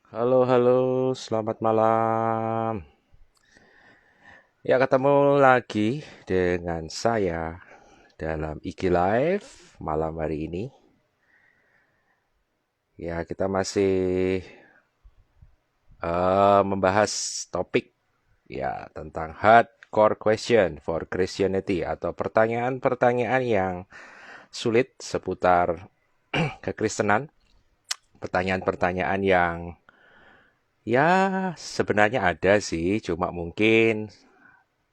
Halo, halo, selamat malam. Ya, ketemu lagi dengan saya dalam IG Live malam hari ini. Ya, kita masih membahas topik ya tentang hardcore question for Christianity atau pertanyaan-pertanyaan yang sulit seputar kekristenan. Pertanyaan-pertanyaan yang ya sebenarnya ada sih, cuma mungkin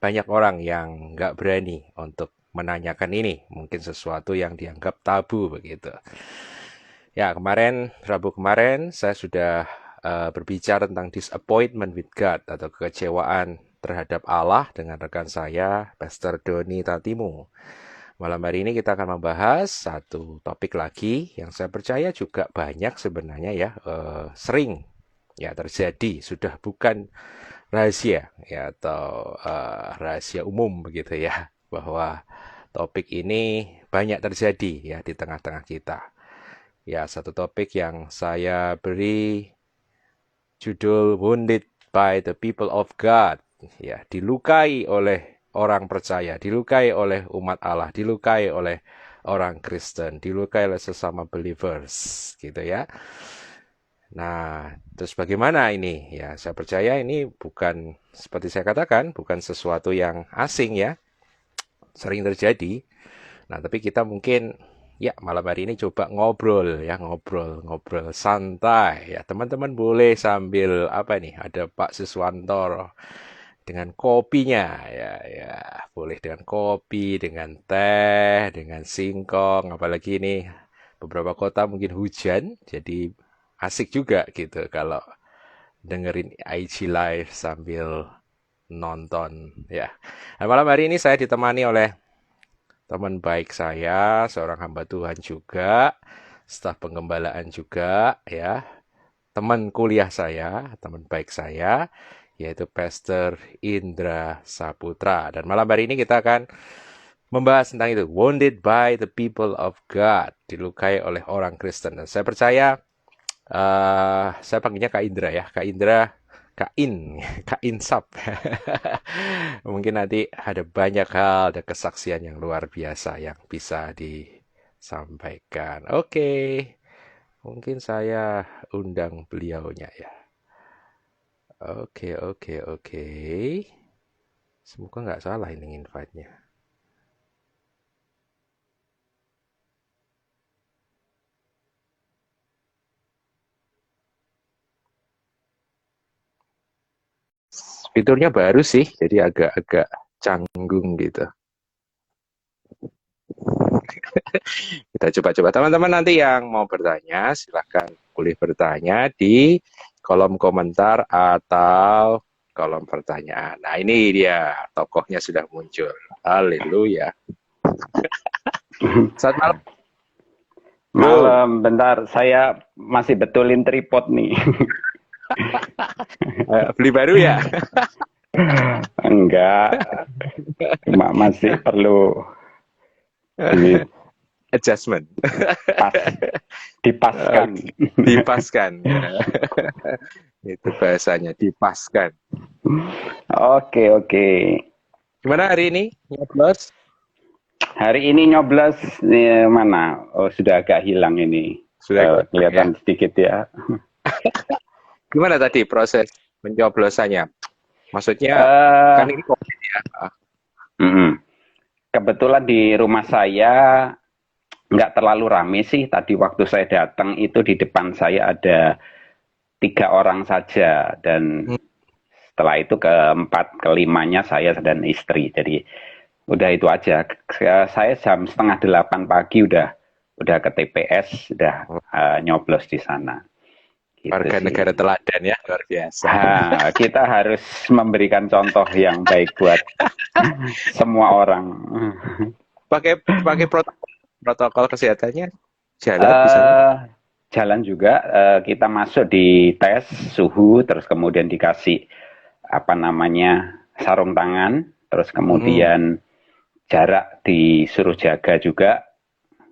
banyak orang yang nggak berani untuk menanyakan ini. Mungkin sesuatu yang dianggap tabu begitu. Ya, Rabu kemarin, saya sudah berbicara tentang disappointment with God atau kekecewaan terhadap Allah dengan rekan saya, Pastor Doni Tatimu. Malam hari ini kita akan membahas satu topik lagi yang saya percaya juga banyak sebenarnya ya, sering ya terjadi, sudah bukan rahasia ya atau rahasia umum begitu ya bahwa topik ini banyak terjadi ya di tengah-tengah kita. Ya, satu topik yang saya beri judul Wounded by the People of God. Ya, dilukai oleh orang percaya, dilukai oleh umat Allah, dilukai oleh orang Kristen, dilukai oleh sesama believers gitu ya. Nah, terus bagaimana ini? Ya, saya percaya ini bukan, seperti saya katakan, bukan sesuatu yang asing ya, sering terjadi. Nah, tapi kita mungkin, ya malam hari ini coba ngobrol ya, ngobrol santai ya. Teman-teman boleh sambil, apa nih, ada Pak Siswanto dengan kopinya ya, ya. Boleh dengan kopi, dengan teh, dengan singkong, apalagi ini beberapa kota mungkin hujan, jadi asik juga gitu kalau dengerin IG Live sambil nonton ya. Nah, malam hari ini saya ditemani oleh teman baik saya, seorang hamba Tuhan juga, staf penggembalaan juga ya, teman kuliah saya, teman baik saya, yaitu Pastor Indra Saputra. Dan malam hari ini kita akan membahas tentang itu, wounded by the people of God, dilukai oleh orang Kristen. Dan saya percaya saya panggilnya Kak Indra ya. Kak Indra, Kak In, Kak Insap. Mungkin nanti ada banyak hal, ada kesaksian yang luar biasa yang bisa disampaikan. Oke, mungkin saya undang beliaunya ya. Oke, oke, oke. Semoga nggak salah ini invite-nya. Fiturnya baru sih, jadi agak-agak canggung gitu. Kita coba-coba. Teman-teman nanti yang mau bertanya, silahkan boleh bertanya di kolom komentar atau kolom pertanyaan. Nah ini dia, tokohnya sudah muncul. Haleluya. Selamat malam, bro. Malam, bentar, saya masih betulin tripod nih. Beli baru ya? Enggak, cuma masih perlu di Adjustment. pas, dipaskan. Dipaskan. Itu bahasanya, dipaskan. Oke, oke. Gimana hari ini? Nyoblos? Hari ini nyoblos mana? Oh, sudah agak hilang ini. Sudah hilang ya? Kelihatan sedikit ya. Gimana tadi proses pencoblosannya? Maksudnya, kan Eh, ini COVID ya? Kebetulan di rumah saya nggak terlalu rame sih. Tadi waktu saya datang itu di depan saya ada 3 orang saja dan Hmm. setelah itu keempat, kelimanya saya dan istri. Jadi udah itu aja. Saya jam setengah 8 pagi udah ke TPS, udah nyoblos di sana. Gitu Warga sih. negara teladan ya, luar biasa. Kita harus memberikan contoh yang baik buat semua orang. Pakai pakai protokol, protokol kesehatannya jalan di sana. eh Jalan juga, kita masuk di tes suhu, terus kemudian dikasih apa namanya sarung tangan, terus Hmm. kemudian jarak disuruh jaga juga.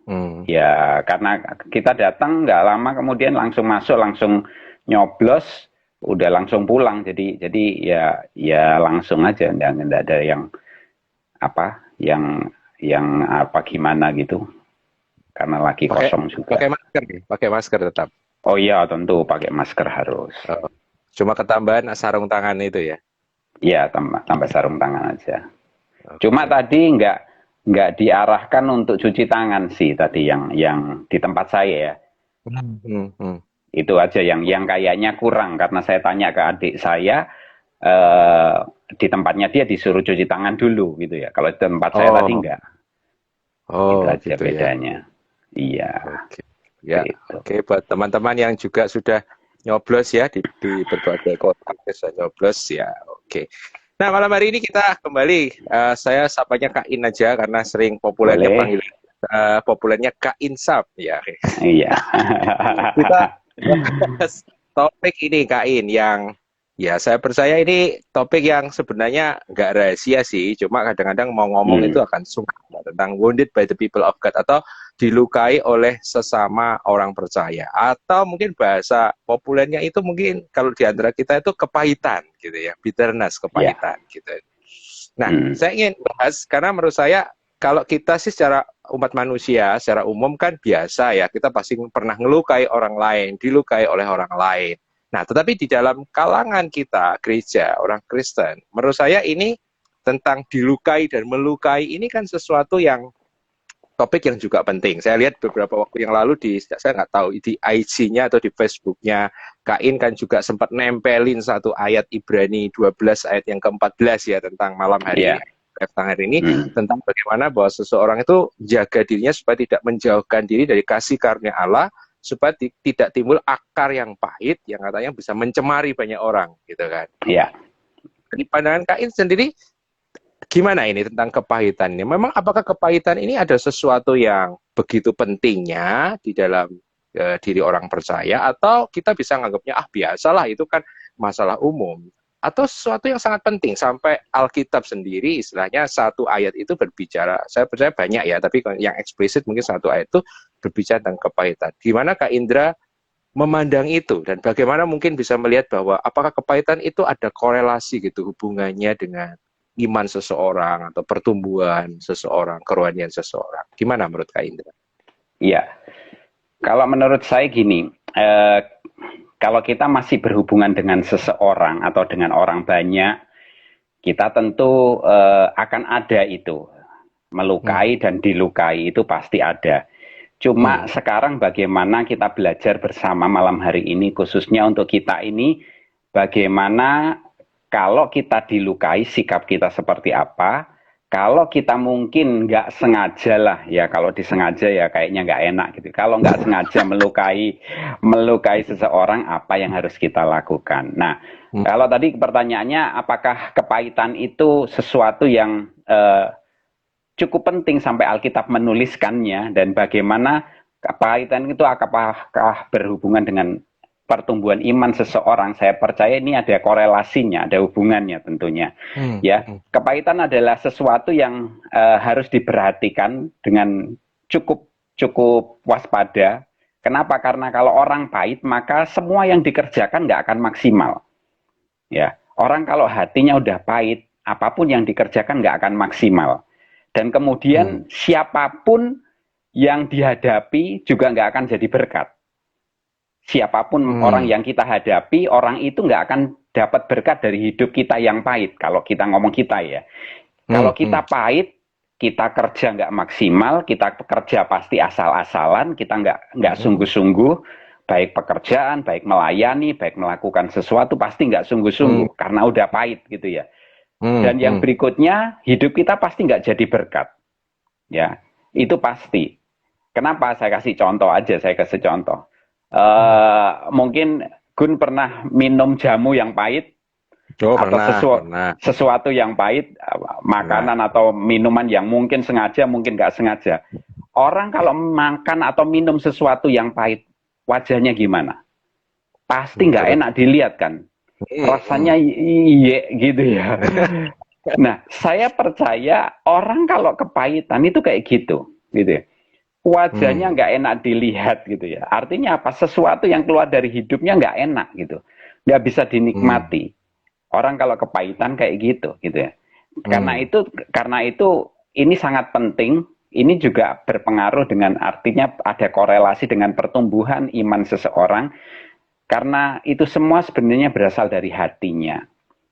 Hmm. Ya karena kita datang nggak lama kemudian langsung masuk, langsung nyoblos udah langsung pulang. Jadi ya langsung aja, nggak ada yang apa yang apa gimana gitu, karena lagi Pakai kosong juga. pakai masker nih, pakai masker tetap. Oh iya, tentu pakai masker harus. Oh. Cuma ketambahan sarung tangan itu ya. Iya, tambah sarung tangan aja. Cuma Oke. tadi nggak diarahkan untuk cuci tangan sih tadi yang di tempat saya ya. Hmm. Itu aja yang kayaknya kurang, karena saya tanya ke adik saya, eh, di tempatnya dia disuruh cuci tangan dulu gitu ya. Kalau di tempat saya tadi Oh, enggak. Itu oh aja gitu ya. bedanya. Iya, Oke. seperti Ya, itu. oke buat teman-teman yang juga sudah nyoblos ya di berbagai kota bisa nyoblos ya. Oke. Nah, malam hari ini kita kembali saya sapanya Kak In aja karena sering populernya Boleh? panggil populernya Kak Insap ya. Iya. Kita bahas topik ini Kak In yang ya saya percaya ini topik yang sebenarnya nggak rahasia sih, cuma kadang-kadang mau ngomong itu Hmm, akan suka tentang wounded by the people of God atau dilukai oleh sesama orang percaya atau mungkin bahasa populernya itu mungkin kalau di antara kita itu kepahitan gitu ya, bitterness, ya. kepahitan gitu. Nah, Hmm, saya ingin bahas karena menurut saya kalau kita sih secara umat manusia, secara umum kan biasa ya, kita pasti pernah ngelukai orang lain, dilukai oleh orang lain. Nah, tetapi di dalam kalangan kita, gereja, orang Kristen, menurut saya ini tentang dilukai dan melukai ini kan sesuatu yang topik yang juga penting. Saya lihat beberapa waktu yang lalu saya nggak tahu di IG-nya atau di Facebook-nya Kain kan juga sempat nempelin satu ayat Ibrani 12 ayat yang ke-14 ya tentang malam hari ini, ya. tentang hari ini, Hmm, tentang bagaimana bahwa seseorang itu jaga dirinya supaya tidak menjauhkan diri dari kasih karunia Allah, supaya tidak timbul akar yang pahit yang katanya bisa mencemari banyak orang gitu kan. ya. Di pandangan Kain sendiri gimana ini tentang kepahitan ini? Memang apakah kepahitan ini ada sesuatu yang begitu pentingnya di dalam diri orang percaya atau kita bisa menganggapnya biasalah itu kan masalah umum atau sesuatu yang sangat penting sampai Alkitab sendiri istilahnya satu ayat itu berbicara, saya percaya banyak ya, tapi yang eksplisit mungkin satu ayat itu berbicara tentang kepahitan. Gimana Kak Indra memandang itu dan bagaimana mungkin bisa melihat bahwa apakah kepahitan itu ada korelasi gitu hubungannya dengan iman seseorang atau pertumbuhan seseorang, kerohanian seseorang. Gimana menurut Kak Indra? Iya. Kalau menurut saya gini, kalau kita masih berhubungan dengan seseorang atau dengan orang banyak, kita tentu akan ada itu. Hmm. Melukai dan dilukai itu pasti ada. Cuma Hmm. sekarang bagaimana kita belajar bersama malam hari ini, khususnya untuk kita ini, bagaimana kalau kita dilukai, sikap kita seperti apa. Kalau kita mungkin nggak sengaja lah, ya kalau disengaja ya kayaknya nggak enak gitu. Kalau nggak sengaja melukai seseorang, apa yang harus kita lakukan? Nah, Hmm. kalau tadi pertanyaannya, apakah kepahitan itu sesuatu yang cukup penting sampai Alkitab menuliskannya, dan bagaimana kepahitan itu apakah berhubungan dengan pertumbuhan iman seseorang? Saya percaya ini ada korelasinya, ada hubungannya tentunya. Hmm. Ya, kepahitan adalah sesuatu yang harus diperhatikan dengan cukup cukup waspada. Kenapa? Karena kalau orang pahit, maka semua yang dikerjakan nggak akan maksimal. Ya, orang kalau hatinya udah pahit, apapun yang dikerjakan nggak akan maksimal. Dan Hmm. kemudian siapapun yang dihadapi juga nggak akan jadi berkat. Siapapun orang Hmm. yang kita hadapi, orang itu nggak akan dapat berkat dari hidup kita yang pahit. Kalau kita ngomong kita ya. Hmm. Kalau kita pahit, kita kerja nggak maksimal, kita kerja pasti asal-asalan, kita nggak Hmm. sungguh-sungguh, baik pekerjaan, baik melayani, baik melakukan sesuatu, pasti nggak Hmm. sungguh-sungguh, karena udah pahit gitu ya. Hmm. Dan yang Hmm. berikutnya, hidup kita pasti nggak jadi berkat. Ya, itu pasti. Kenapa? Saya kasih contoh aja, saya kasih contoh. Hmm. Mungkin Gun pernah minum jamu yang pahit, Oh, atau pernah. sesuatu yang pahit, Pernah. makanan atau minuman yang mungkin sengaja, mungkin nggak sengaja. Orang kalau makan atau minum sesuatu yang pahit, wajahnya gimana? Pasti nggak Betul. enak dilihat kan? Hmm. Hmm. Rasanya iye gitu ya. Nah, saya percaya orang kalau kepahitan itu kayak gitu ya. wajahnya Hmm. nggak enak dilihat gitu ya. Artinya apa? Sesuatu yang keluar dari hidupnya nggak enak gitu, nggak bisa Hmm. dinikmati. Orang kalau kepahitan kayak gitu ya. Karena Hmm. itu karena itu ini sangat penting. Ini juga berpengaruh dengan artinya ada korelasi dengan pertumbuhan iman seseorang karena itu semua sebenarnya berasal dari hatinya.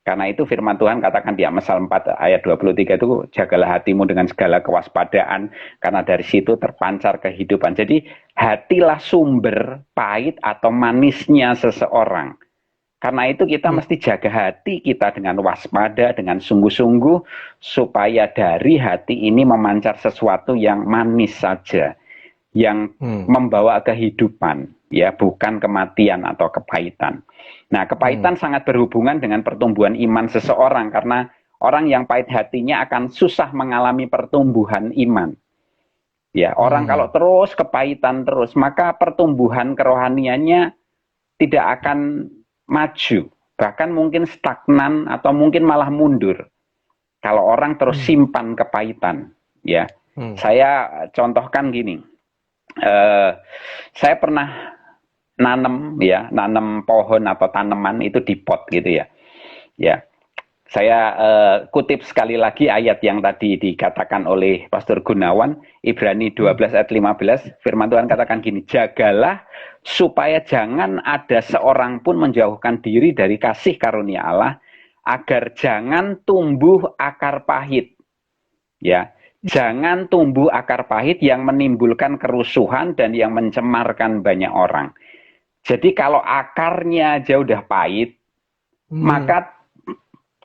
Karena itu firman Tuhan katakan di Amsal 4 ayat 23 itu jagalah hatimu dengan segala kewaspadaan karena dari situ terpancar kehidupan. Jadi hatilah sumber pahit atau manisnya seseorang. Karena itu kita Hmm. mesti jaga hati kita dengan waspada, dengan sungguh-sungguh supaya dari hati ini memancar sesuatu yang manis saja, yang Hmm. membawa kehidupan, ya, bukan kematian atau kepahitan. Nah, Hmm. kepahitan sangat berhubungan dengan pertumbuhan iman seseorang karena orang yang pahit hatinya akan susah mengalami pertumbuhan iman. Ya, orang kalau Hmm. terus kepahitan terus, maka pertumbuhan kerohaniannya tidak akan maju, bahkan mungkin stagnan atau mungkin malah mundur. Kalau orang terus Hmm. simpan kepahitan, ya. Hmm. Saya contohkan gini, saya pernah nanam pohon atau tanaman itu di pot gitu ya. Ya, saya kutip sekali lagi ayat yang tadi dikatakan oleh Pastor Gunawan, Ibrani Hmm. 12 ayat 15, firman Tuhan katakan gini, jagalah supaya jangan ada seorang pun menjauhkan diri dari kasih karunia Allah, agar jangan tumbuh akar pahit. Ya, jangan tumbuh akar pahit yang menimbulkan kerusuhan dan yang mencemarkan banyak orang. Jadi kalau akarnya aja udah pahit, Hmm. maka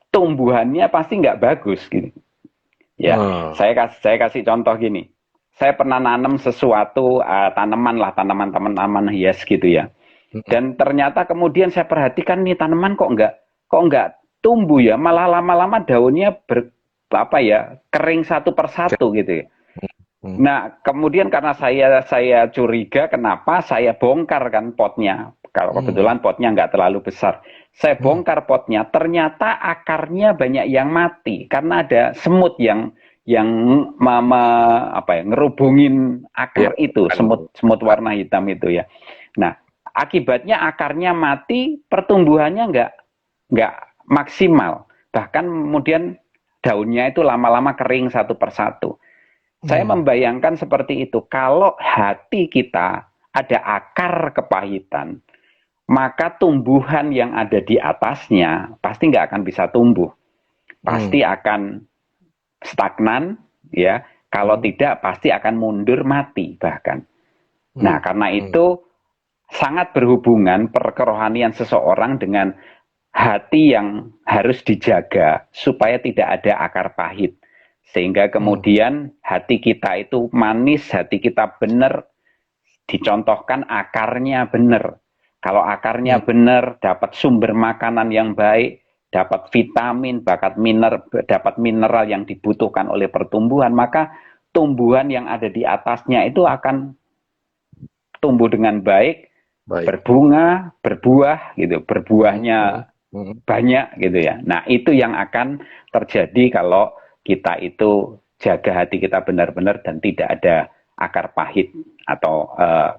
tumbuhannya pasti nggak bagus gitu. Ya, Oh. saya kasih contoh gini. Saya pernah nanam sesuatu tanaman lah, tanaman hias gitu ya. Hmm. Dan ternyata kemudian saya perhatikan nih tanaman kok nggak tumbuh ya, malah lama-lama daunnya apa ya, kering satu persatu gitu ya. Hmm. Nah, kemudian karena saya curiga kenapa saya bongkar kan potnya. Kalau Hmm. kebetulan potnya nggak terlalu besar. Saya Hmm. bongkar potnya, ternyata akarnya banyak yang mati karena ada semut yang apa ya, ngerubungin Ya, akar itu, bukan. semut semut Bukan. warna hitam itu ya. Nah, akibatnya akarnya mati, pertumbuhannya nggak maksimal. Bahkan kemudian daunnya itu lama-lama kering satu persatu. Saya Hmm. membayangkan seperti itu. Kalau hati kita ada akar kepahitan, maka tumbuhan yang ada di atasnya pasti nggak akan bisa tumbuh. Hmm. Pasti akan stagnan, ya. Kalau Hmm. tidak, pasti akan mundur mati bahkan. Nah, Hmm. karena Hmm. itu sangat berhubungan perkerohanian seseorang dengan hati yang harus dijaga supaya tidak ada akar pahit. Sehingga Hmm. kemudian hati kita itu manis, hati kita benar, dicontohkan akarnya benar. Kalau Hmm. akarnya benar, dapat sumber makanan yang baik, dapat vitamin, dapat mineral yang dibutuhkan oleh pertumbuhan, maka tumbuhan yang ada di atasnya itu akan tumbuh dengan baik, Baik. berbunga, berbuah gitu, Hmm. Hmm. berbuahnya Hmm. banyak gitu ya. Nah, itu yang akan terjadi kalau kita itu jaga hati kita benar-benar dan tidak ada akar pahit atau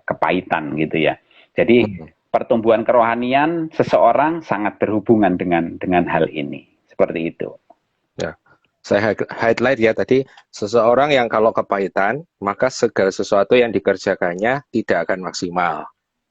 kepahitan gitu ya. Jadi Hmm. pertumbuhan kerohanian seseorang sangat berhubungan dengan hal ini. Seperti itu. Ya. Saya highlight ya tadi, seseorang yang kalau kepahitan, maka segala sesuatu yang dikerjakannya tidak akan maksimal.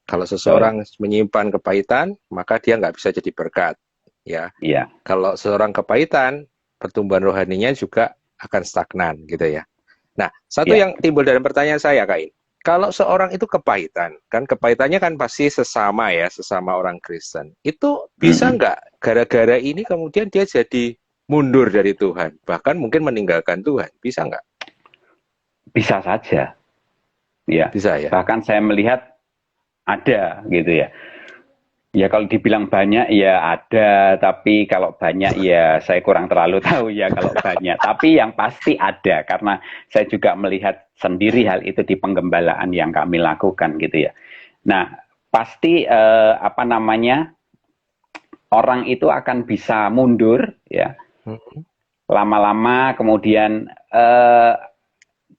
Kalau Betul. seseorang menyimpan kepahitan, maka dia nggak bisa jadi berkat. Ya, Iya. kalau seseorang kepahitan, pertumbuhan rohaninya juga akan stagnan gitu ya. Nah, satu Iya. yang timbul dalam pertanyaan saya, Kain, kalau seorang itu kepahitan, kan kepahitannya kan pasti sesama ya, sesama orang Kristen. Itu bisa Mm-mm. nggak gara-gara ini kemudian dia jadi mundur dari Tuhan, bahkan mungkin meninggalkan Tuhan, bisa nggak? Bisa saja. Ya. Bisa ya. Bahkan saya melihat ada gitu ya. Ya kalau dibilang banyak ya ada, tapi kalau banyak ya saya kurang terlalu tahu ya kalau banyak. Tapi yang pasti ada karena saya juga melihat sendiri hal itu di penggembalaan yang kami lakukan gitu ya. Nah, pasti apa namanya, orang itu akan bisa mundur ya Hmm. lama-lama kemudian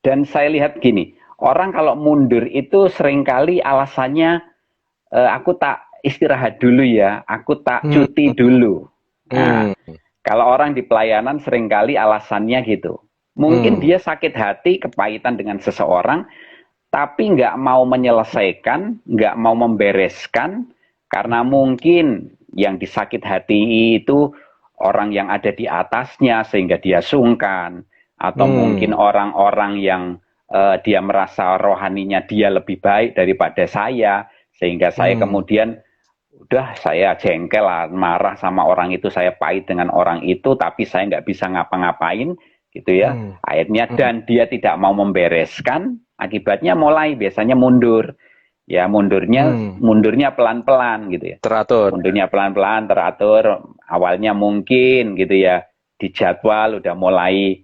dan saya lihat gini, orang kalau mundur itu seringkali alasannya aku tak istirahat dulu ya, aku tak Hmm. cuti dulu. Nah, Hmm. kalau orang di pelayanan seringkali alasannya gitu. Mungkin Hmm. dia sakit hati, kepahitan dengan seseorang, tapi nggak mau menyelesaikan, nggak mau membereskan, karena mungkin yang disakit hati itu orang yang ada di atasnya sehingga dia sungkan, atau mungkin Hmm. orang-orang yang dia merasa rohaninya dia lebih baik daripada saya, sehingga saya Hmm. kemudian udah saya jengkel lah, marah sama orang itu, saya pahit dengan orang itu, tapi saya nggak bisa ngapa-ngapain gitu ya. Hmm. Akhirnya Hmm. dan dia tidak mau membereskan, akibatnya mulai biasanya mundur. Ya mundurnya Hmm. mundurnya pelan-pelan gitu ya. Teratur. Mundurnya pelan-pelan teratur. Awalnya mungkin gitu ya dijadwal udah mulai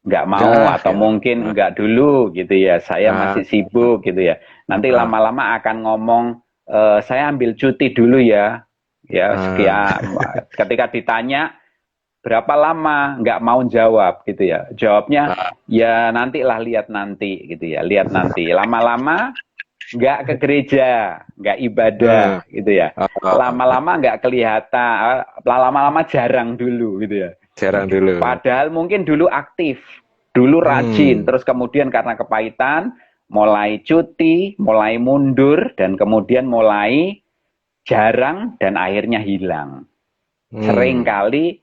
nggak mau Enggak atau ya. mungkin Nah, nggak dulu gitu ya. Saya nah, masih sibuk gitu ya. Nanti nah, lama-lama akan ngomong saya ambil cuti dulu ya. Ya nah. sekian. Ketika ditanya berapa lama nggak mau jawab gitu ya. Jawabnya ya nantilah lihat nanti gitu ya. Lihat nanti. Lama-lama nggak ke gereja, nggak ibadah Nah, gitu ya. oh, Lama-lama nggak kelihatan, lama-lama jarang dulu gitu ya. jarang dulu. Padahal mungkin dulu aktif, dulu rajin, Hmm. terus kemudian karena kepahitan, mulai cuti, mulai mundur, dan kemudian mulai jarang, dan akhirnya hilang. Hmm. Seringkali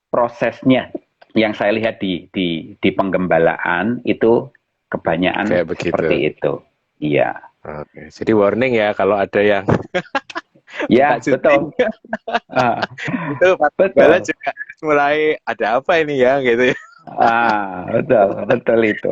prosesnya yang saya lihat di penggembalaan itu kebanyakan Kayak begitu. seperti itu. Iya. Oke. Jadi warning ya kalau ada yang minta Ya, cuti. betul. Ah, Itu Pak Gembala betul. juga mulai ada apa ini ya gitu ya. Betul, betul itu.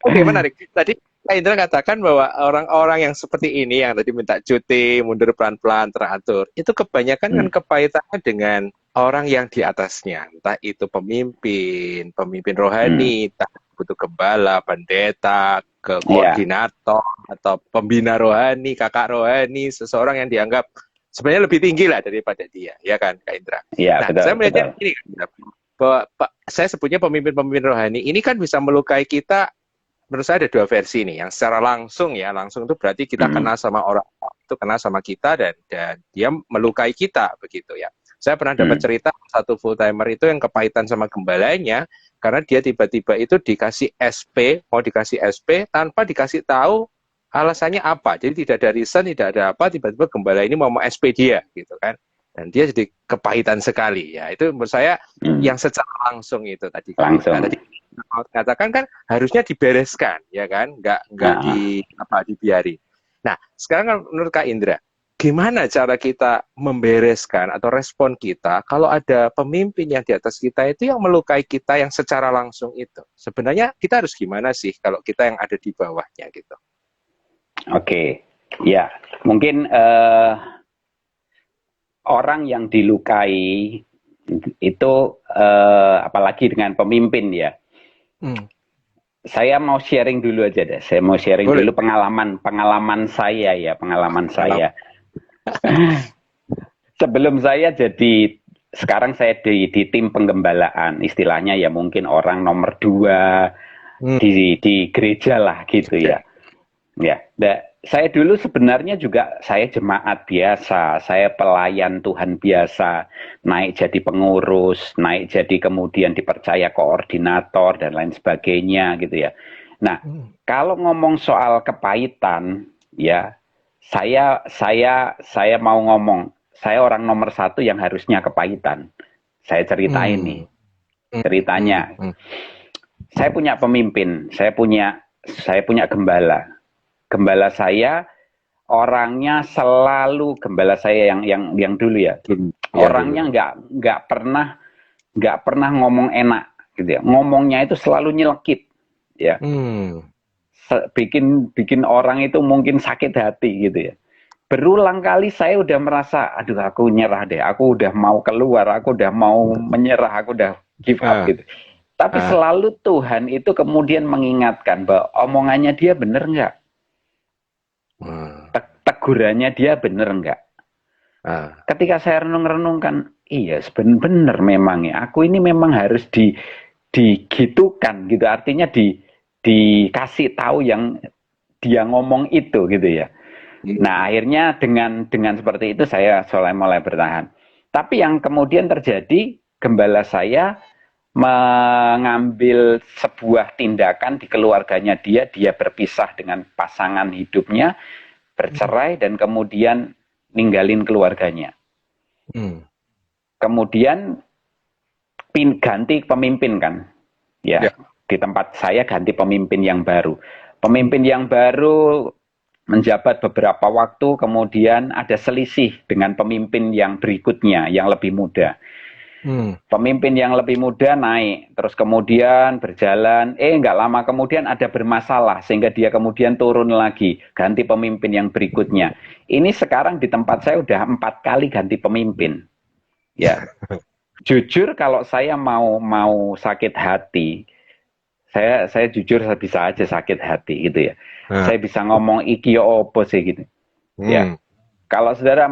Oke, menarik. Tadi Kak Indra katakan bahwa orang-orang yang seperti ini yang tadi minta cuti, mundur pelan-pelan, teratur, itu kebanyakan kan Hmm, kepahitannya dengan orang yang di atasnya. Entah itu pemimpin, pemimpin hmm. rohani, entah butuh gembala, pendeta, ke Iya, koordinator, atau pembina rohani, kakak rohani, seseorang yang dianggap sebenarnya lebih tinggi lah daripada dia, ya kan Kak Indra? iya Nah, betul, saya betul. melihatnya ini, bahwa saya sebutnya pemimpin-pemimpin rohani, ini kan bisa melukai kita. Menurut saya ada dua versi nih, yang secara langsung ya, langsung itu berarti kita Hmm, kenal sama orang itu kenal sama kita dan dia melukai kita begitu ya. Saya pernah dapat hmm, cerita satu full timer itu yang kepahitan sama gembalanya karena dia tiba-tiba itu dikasih SP, mau dikasih SP tanpa dikasih tahu alasannya apa. Jadi tidak ada reason, tidak ada apa, tiba-tiba gembala ini mau SP dia gitu kan. Dan dia jadi kepahitan sekali ya. Itu menurut saya hmm. yang secara langsung itu tadi Kak Indra. Langsung. Tadi katakan kan harusnya dibereskan ya kan, nggak Ah, dibiarin. Nah sekarang kan menurut Kak Indra, gimana cara kita membereskan atau respon kita kalau ada pemimpin yang di atas kita itu yang melukai kita yang secara langsung itu? Sebenarnya kita harus gimana sih kalau kita yang ada di bawahnya gitu? oke. Ya, mungkin orang yang dilukai itu apalagi dengan pemimpin ya. Hmm. Saya mau sharing dulu aja deh. Saya mau sharing Boleh. dulu pengalaman saya ya, pengalaman Kalau saya. Sebelum saya jadi sekarang saya di tim penggembalaan, istilahnya ya mungkin orang nomor dua hmm, di gereja lah gitu oke. ya. Ya, saya dulu sebenarnya juga saya jemaat biasa, saya pelayan Tuhan biasa, naik jadi pengurus, naik jadi kemudian dipercaya koordinator dan lain sebagainya gitu ya. Nah, Hmm. kalau ngomong soal kepahitan, ya saya mau ngomong, saya orang nomor satu yang harusnya kepahitan. Saya ceritain nih, Hmm. Hmm. ceritanya. Hmm. Saya punya pemimpin, saya punya gembala. Gembala saya orangnya selalu gembala saya yang dulu ya. Yang dulu. Orangnya nggak pernah ngomong enak gitu ya. Ngomongnya itu selalu nyelekit ya. Hmm. Bikin bikin orang itu mungkin sakit hati gitu ya. Berulang kali saya udah merasa, aduh aku nyerah deh, aku udah mau keluar, aku udah mau menyerah, aku udah give up Ah. gitu. Tapi Ah. selalu Tuhan itu kemudian mengingatkan bahwa omongannya dia bener nggak? Hmm. Tegurannya dia bener nggak? Ah. Ketika saya renung-renungkan, iya bener memang ya, aku ini memang harus digitukan gitu, artinya dikasih tahu yang dia ngomong itu gitu ya. Nah, akhirnya dengan seperti itu saya mulai bertahan. Tapi yang kemudian terjadi, gembala saya mengambil sebuah tindakan di keluarganya dia berpisah dengan pasangan hidupnya, bercerai dan kemudian ninggalin keluarganya. Kemudian ganti pemimpin kan, ya. Di tempat saya ganti pemimpin yang baru. Pemimpin yang baru menjabat beberapa waktu, kemudian ada selisih dengan pemimpin yang berikutnya, yang lebih muda. Pemimpin yang lebih muda naik, terus kemudian berjalan, nggak lama kemudian ada bermasalah, sehingga dia kemudian turun lagi, ganti pemimpin yang berikutnya. Ini sekarang di tempat saya udah 4 kali ganti pemimpin. Ya, jujur kalau saya mau sakit hati, saya jujur saya bisa aja sakit hati gitu ya. Saya bisa ngomong iki opo sih gitu. Ya, kalau saudara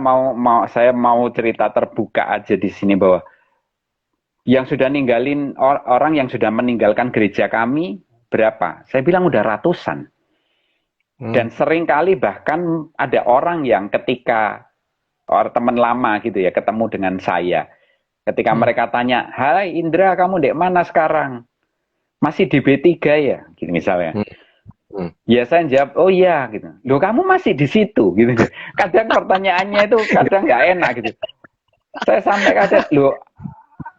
saya mau cerita terbuka aja di sini bahwa yang sudah ninggalin orang yang sudah meninggalkan gereja kami berapa? Saya bilang udah ratusan. Dan seringkali bahkan ada orang yang ketika teman lama gitu ya ketemu dengan saya, ketika mereka tanya, "Hai Indra, kamu dek mana sekarang? Masih di B3 ya?" Gitu misalnya. Ya saya jawab, "Oh iya," gitu. "Loh, kamu masih di situ?" Gitu. Kadang pertanyaannya itu kadang nggak enak gitu. Saya sampai kadang, "Loh,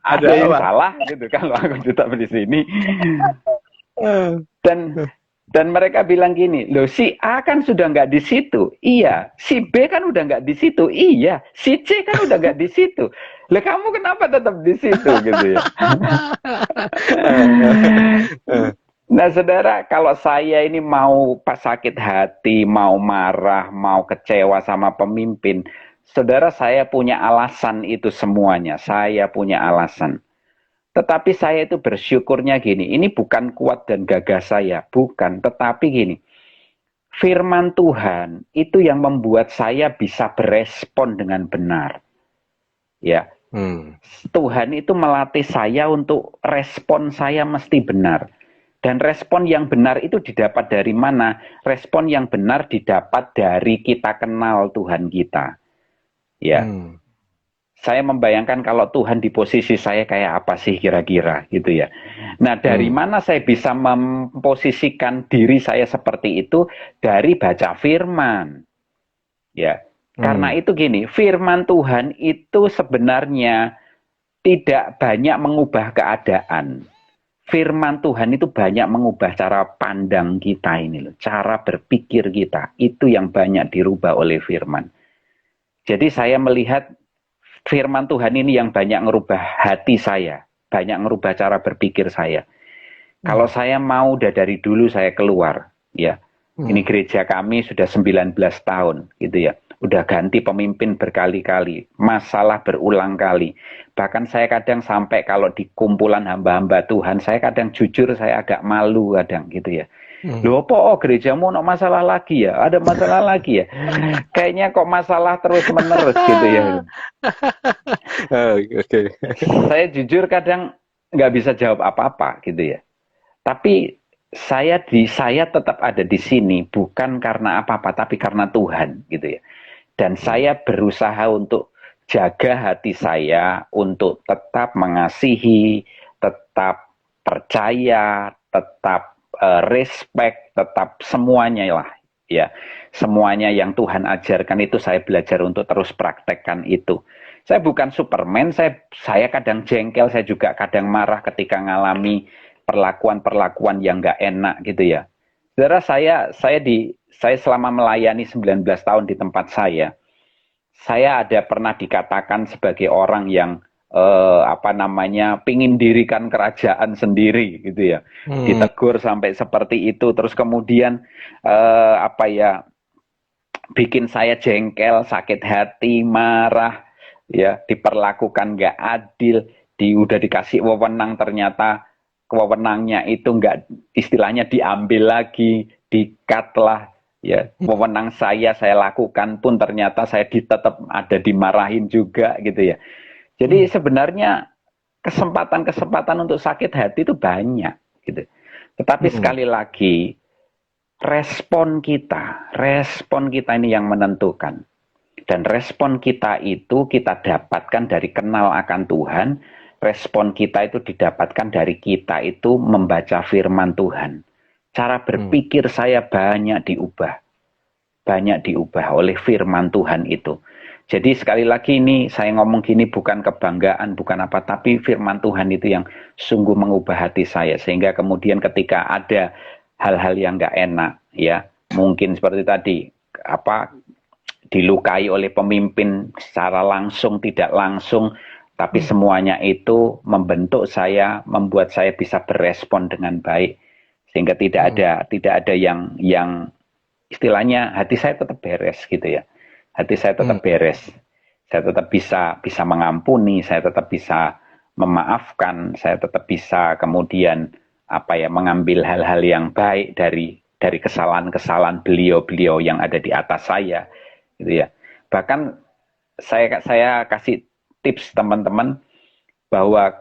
ada yang salah gitu kalau aku tetap di sini." Dan mereka bilang gini, "Loh, si A kan sudah nggak di situ." "Iya." "Si B kan udah nggak di situ." "Iya." "Si C kan udah nggak di situ." "Lah, kamu kenapa tetap di situ?" Gitu ya. Nah, saudara, kalau saya ini mau pas sakit hati, mau marah, mau kecewa sama pemimpin, saudara, saya punya alasan itu semuanya. Saya punya alasan. Tetapi saya itu bersyukurnya gini, ini bukan kuat dan gagah saya, bukan. Tetapi gini, firman Tuhan itu yang membuat saya bisa berespon dengan benar. Ya, Tuhan itu melatih saya untuk respon saya mesti benar. Dan respon yang benar itu didapat dari mana? Respon yang benar didapat dari kita kenal Tuhan kita. Ya. Saya membayangkan kalau Tuhan di posisi saya kayak apa sih kira-kira gitu ya. Nah, dari mana saya bisa memposisikan diri saya seperti itu? Dari baca firman. Ya. Karena itu gini, firman Tuhan itu sebenarnya tidak banyak mengubah keadaan. Firman Tuhan itu banyak mengubah cara pandang kita ini loh, cara berpikir kita. Itu yang banyak dirubah oleh firman. Jadi saya melihat firman Tuhan ini yang banyak ngerubah hati saya, banyak ngerubah cara berpikir saya. Kalau saya mau udah dari dulu saya keluar, ya. Ini gereja kami sudah 19 tahun, gitu ya. Udah ganti pemimpin berkali-kali, masalah berulang kali. Bahkan saya kadang sampai kalau di kumpulan hamba-hamba Tuhan, saya kadang jujur saya agak malu kadang gitu ya. Loh, gerejamu no masalah lagi ya? Ada masalah lagi ya? Kayaknya kok masalah terus-menerus gitu ya. Oke. Saya jujur kadang nggak bisa jawab apa-apa gitu ya. Tapi saya tetap ada di sini bukan karena apa-apa, tapi karena Tuhan gitu ya. Dan saya berusaha untuk jaga hati saya untuk tetap mengasihi, tetap percaya, tetap respect, tetap semuanya lah ya. Semuanya yang Tuhan ajarkan itu saya belajar untuk terus praktekkan itu. Saya bukan Superman, saya kadang jengkel, saya juga kadang marah ketika ngalami perlakuan-perlakuan yang nggak enak gitu ya. Saudara, saya selama melayani 19 tahun di tempat saya ada pernah dikatakan sebagai orang yang pingin dirikan kerajaan sendiri gitu ya. Ditegur sampai seperti itu, terus kemudian bikin saya jengkel, sakit hati, marah, ya, diperlakukan nggak adil, udah dikasih wewenang ternyata wewenangnya itu nggak, istilahnya diambil lagi, di-cut lah, ya, wewenang saya lakukan pun ternyata saya tetap ada dimarahin juga gitu ya. Jadi sebenarnya kesempatan untuk sakit hati itu banyak gitu. Tetapi Mm-mm. sekali lagi, respon kita ini yang menentukan. Dan respon kita itu kita dapatkan dari kenal akan Tuhan. Respon kita itu didapatkan dari kita itu membaca firman Tuhan. Cara Mm. berpikir saya banyak diubah oleh firman Tuhan itu. Jadi sekali lagi ini saya ngomong gini bukan kebanggaan, bukan apa, tapi firman Tuhan itu yang sungguh mengubah hati saya. Sehingga kemudian ketika ada hal-hal yang nggak enak, ya mungkin seperti tadi, apa dilukai oleh pemimpin secara langsung, tidak langsung, tapi semuanya itu membentuk saya, membuat saya bisa berespon dengan baik. Sehingga Mm. tidak ada yang istilahnya hati saya tetap beres gitu ya. Hati saya Mm. tetap beres. Saya tetap bisa mengampuni, saya tetap bisa memaafkan, saya tetap bisa kemudian apa ya mengambil hal-hal yang baik dari kesalahan-kesalahan beliau-beliau yang ada di atas saya gitu ya. Bahkan saya kasih tips teman-teman bahwa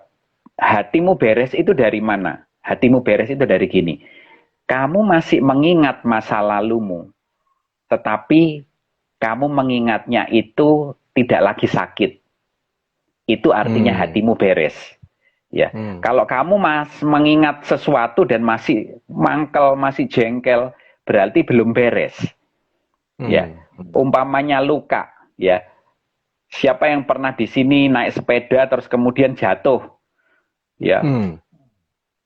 hatimu beres itu dari mana? Hatimu beres itu dari gini. Kamu masih mengingat masa lalumu, tetapi kamu mengingatnya itu tidak lagi sakit. Itu artinya Mm. hatimu beres. Ya, Mm. kalau kamu mengingat sesuatu dan masih mangkel, masih jengkel, berarti belum beres. Ya, Mm. umpamanya luka. Ya, siapa yang pernah di sini naik sepeda terus kemudian jatuh? Ya, Mm.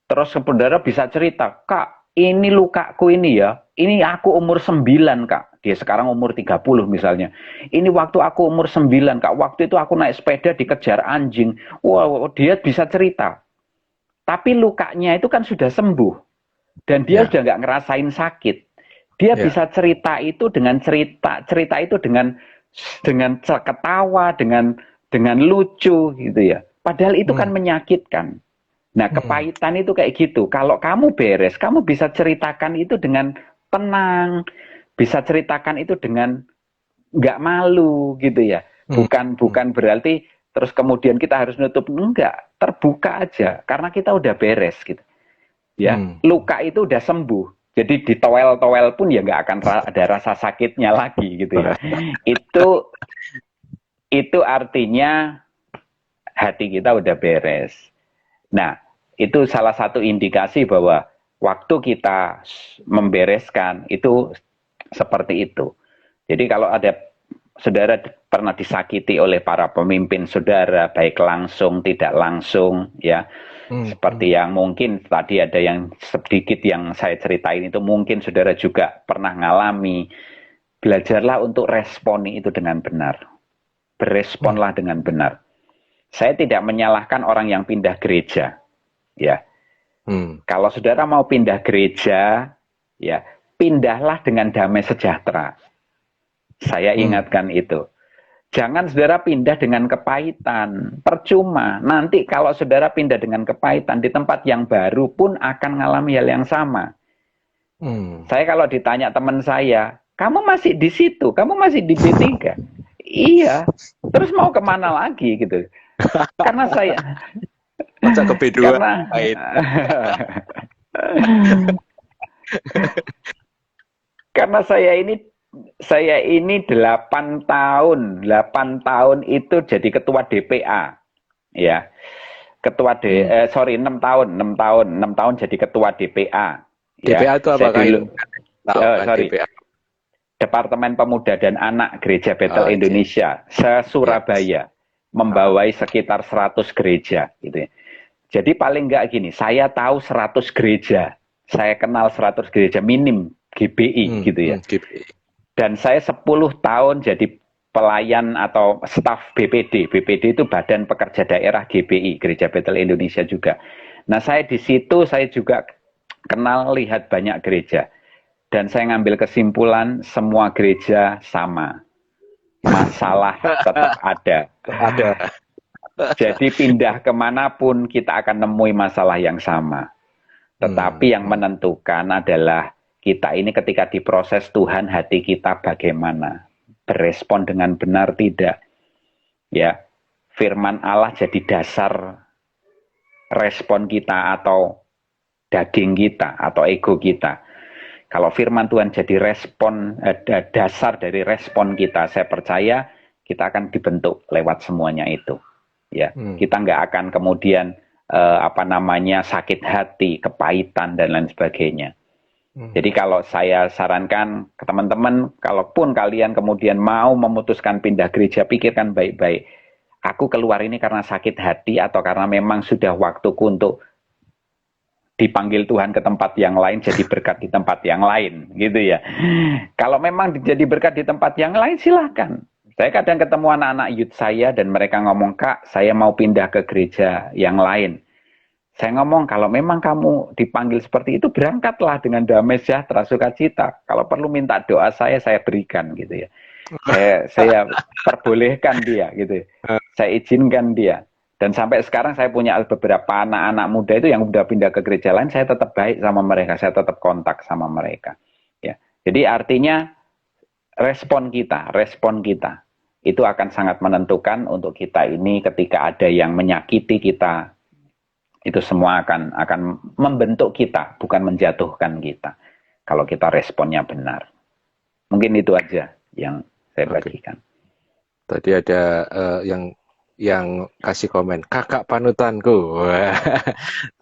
terus saudara bisa cerita, Kak, ini lukaku ini ya, ini aku umur 9, Kak. Dia sekarang umur 30 misalnya. Ini waktu aku umur 9, Kak. Waktu itu aku naik sepeda dikejar anjing. Wow, dia bisa cerita. Tapi lukanya itu kan sudah sembuh. Dan dia Ya, sudah nggak ngerasain sakit. Dia ya. bisa cerita itu dengan cerita itu dengan ketawa, dengan lucu gitu ya. Padahal itu kan Mm. menyakitkan. Nah, Mm. kepahitan itu kayak gitu. Kalau kamu beres, kamu bisa ceritakan itu dengan tenang, bisa ceritakan itu dengan nggak malu gitu ya. Mm. Bukan Mm. bukan berarti terus kemudian kita harus nutup, enggak, terbuka aja karena kita udah beres gitu. Ya, Mm. luka itu udah sembuh. Jadi ditowel-towel pun ya nggak akan ada rasa sakitnya lagi gitu ya. Itu itu artinya hati kita udah beres. Nah, itu salah satu indikasi bahwa waktu kita membereskan itu seperti itu. Jadi kalau ada saudara pernah disakiti oleh para pemimpin saudara, baik langsung, tidak langsung, ya, Mm. seperti Mm. yang mungkin tadi ada yang sedikit yang saya ceritain itu mungkin saudara juga pernah ngalami. Belajarlah untuk responi itu dengan benar. Mm. Beresponlah dengan benar. Saya tidak menyalahkan orang yang pindah gereja, ya. Mm. Kalau saudara mau pindah gereja, ya, pindahlah dengan damai sejahtera. Saya Mm. ingatkan itu. Jangan saudara pindah dengan kepahitan. Percuma. Nanti kalau saudara pindah dengan kepahitan di tempat yang baru pun akan mengalami hal yang sama. Mm. Saya kalau ditanya teman saya, kamu masih di situ, kamu masih di B3. Iya. Terus mau kemana lagi gitu. Karena saya, Masa ke B2 karena lain. karena saya ini 8 tahun itu jadi ketua DPA, ya. Hmm. Sorry 6 tahun jadi ketua DPA, ya. DPA itu Saya apakah itu? dulu, Tahu kan sorry, DPA? Departemen Pemuda dan Anak Gereja Bethel Oke. Indonesia, Yes. se-Surabaya, Ah. membawai sekitar 100 gereja, gitu ya. Jadi paling enggak gini, saya tahu 100 gereja, saya kenal 100 gereja minim GBI, gitu ya. GPI. Dan saya 10 tahun jadi pelayan atau staf BPD. BPD itu Badan Pekerja Daerah GBI, Gereja Bethel Indonesia juga. Nah, saya di situ saya juga kenal lihat banyak gereja. Dan saya ngambil kesimpulan semua gereja sama. Masalah tetap ada. Ada. Jadi pindah kemanapun kita akan nemui masalah yang sama. Hmm. Tetapi yang menentukan adalah kita ini ketika diproses Tuhan hati kita bagaimana. Berespon dengan benar tidak. Ya, firman Allah jadi dasar respon kita atau daging kita atau ego kita. Kalau firman Tuhan jadi respon, dasar dari respon kita, saya percaya kita akan dibentuk lewat semuanya itu. Ya, kita nggak akan kemudian sakit hati, kepahitan dan lain sebagainya. Jadi kalau saya sarankan ke teman-teman, kalaupun kalian kemudian mau memutuskan pindah gereja, pikirkan baik-baik. Aku keluar ini karena sakit hati atau karena memang sudah waktuku untuk dipanggil Tuhan ke tempat yang lain, jadi berkat di tempat yang lain, gitu ya. Kalau memang jadi berkat di tempat yang lain, silahkan. Saya kadang ketemu anak-anak youth saya dan mereka ngomong, Kak, saya mau pindah ke gereja yang lain. Saya ngomong, kalau memang kamu dipanggil seperti itu, berangkatlah dengan damai sejahtera, sukacita. Kalau perlu minta doa saya berikan, gitu ya. Saya perbolehkan dia, gitu. Saya izinkan dia. Dan sampai sekarang saya punya beberapa anak-anak muda itu yang udah pindah ke gereja lain, saya tetap baik sama mereka, saya tetap kontak sama mereka. Ya. Jadi artinya respon kita itu akan sangat menentukan untuk kita ini ketika ada yang menyakiti kita, itu semua akan membentuk kita, bukan menjatuhkan kita. Kalau kita responnya benar. Mungkin itu aja yang saya bagikan. Tadi ada yang kasih komen, kakak panutanku.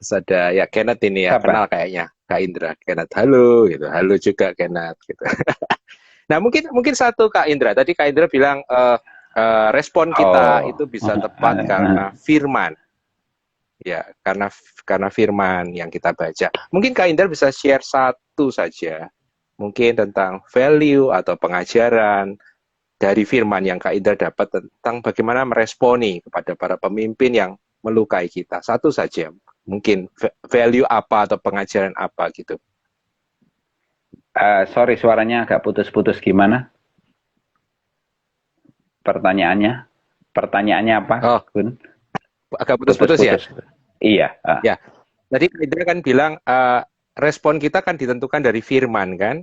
Terus ada ya Kenneth ini ya, Apa? kenal kayaknya Kak Indra. Kenneth, halo gitu. Halo juga Kenneth gitu. Nah, mungkin satu Kak Indra. Tadi Kak Indra bilang respon kita itu bisa tepat karena firman. Ya, karena firman yang kita baca. Mungkin Kak Indra bisa share satu saja. Mungkin tentang value atau pengajaran dari firman yang Kak Indra dapat tentang bagaimana meresponi kepada para pemimpin yang melukai kita. Satu saja, mungkin value apa atau pengajaran apa gitu. Sorry, suaranya agak putus-putus, gimana? Pertanyaannya apa, Oh, Gun? agak putus-putus ya? Putus-putus. Iya. Ya, tadi Kak Indra kan bilang respon kita kan ditentukan dari firman kan?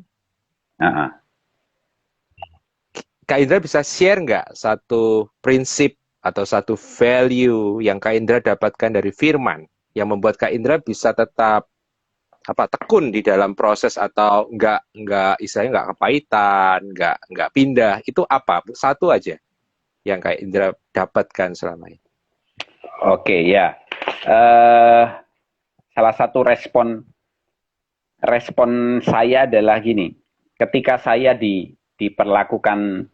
Kak Indra bisa share nggak satu prinsip atau satu value yang Kak Indra dapatkan dari firman yang membuat Kak Indra bisa tetap tekun di dalam proses atau nggak istilahnya nggak kepahitan, nggak pindah, itu apa? Satu aja yang Kak Indra dapatkan selama ini. Oke, ya. Salah satu respon saya adalah gini. Ketika saya diperlakukan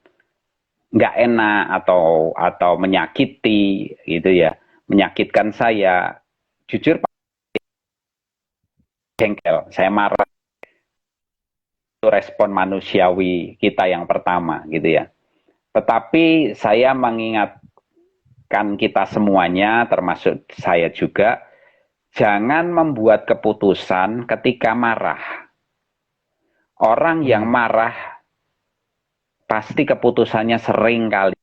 nggak enak atau menyakiti gitu ya, menyakitkan saya, jujur jengkel, saya marah. Itu respon manusiawi kita yang pertama gitu ya. Tetapi saya mengingatkan kita semuanya, termasuk saya juga, jangan membuat keputusan ketika marah. Orang yang marah pasti keputusannya sering kali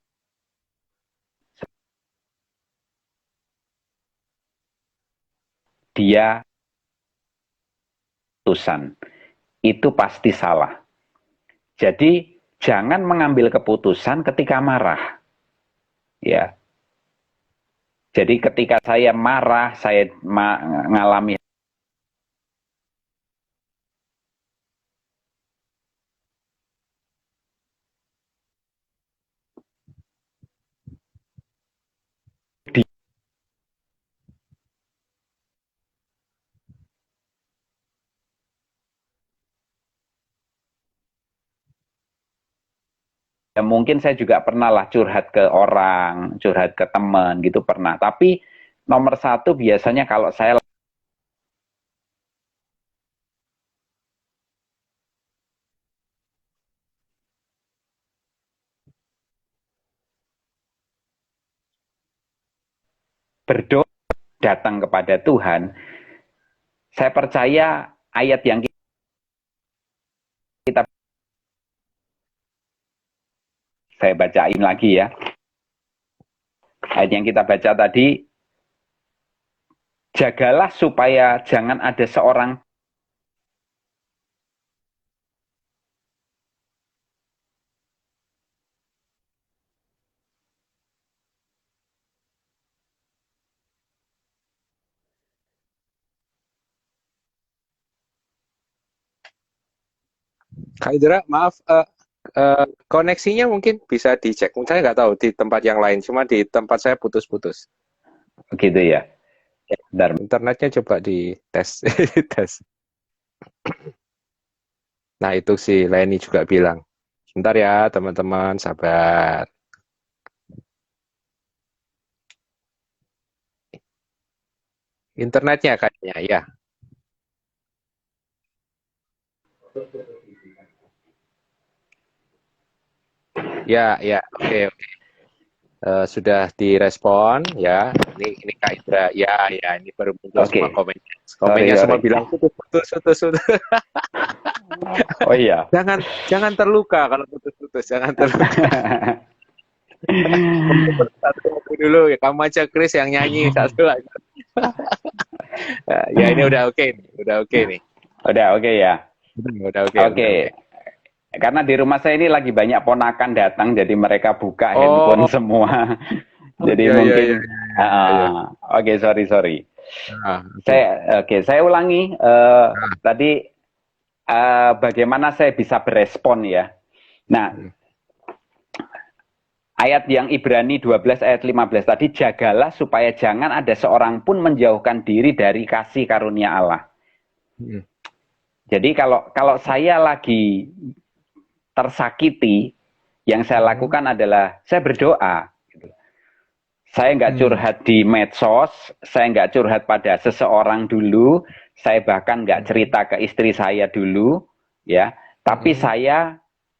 dia keputusan itu pasti salah. Jadi jangan mengambil keputusan ketika marah. Ya. Jadi ketika saya marah, saya mengalami ya mungkin saya juga pernah lah curhat ke orang, curhat ke teman gitu pernah. Tapi nomor satu biasanya kalau saya berdoa datang kepada Tuhan, saya percaya ayat yang kita saya bacain lagi ya. Ayat yang kita baca tadi, jagalah supaya jangan ada seorang Kak Indra, maaf, koneksinya mungkin bisa dicek. Saya nggak tahu di tempat yang lain, cuma di tempat saya putus-putus. Begitu ya. Bentar. Internetnya coba dites, tes. Nah, itu si Leni juga bilang. Sebentar ya, teman-teman, sabar. Internetnya kayaknya, ya. Ya, ya, oke. Sudah direspon, ya. Ini Kak Indra, ya, ya. Ini baru muncul semua Oke, komennya. sorry, Komennya semua sorry. bilang putus, putus, putus, putus. Oh iya. Jangan, jangan terluka kalau putus-putus, jangan terluka. Satu lagu dulu, ya kamu aja Chris yang nyanyi satu lagu. Ya, ini udah oke nih, udah oke nih. Udah oke ya. Udah oke, udah oke. Oke. Karena di rumah saya ini lagi banyak ponakan datang, jadi mereka buka handphone Oh, semua. oh, Jadi iya, iya, iya, mungkin, iya, iya. oke, sorry, sorry. Ah, oke. Saya ulangi. Tadi bagaimana saya bisa berespon ya. Nah, Hmm. ayat yang Ibrani 12 ayat 15 tadi, jagalah supaya jangan ada seorang pun menjauhkan diri dari kasih karunia Allah. Hmm. Jadi kalau saya lagi tersakiti, yang saya Hmm. lakukan adalah saya berdoa. Saya nggak Hmm. curhat di medsos, saya nggak curhat pada seseorang dulu, saya bahkan nggak Hmm. cerita ke istri saya dulu, ya. Tapi Hmm. saya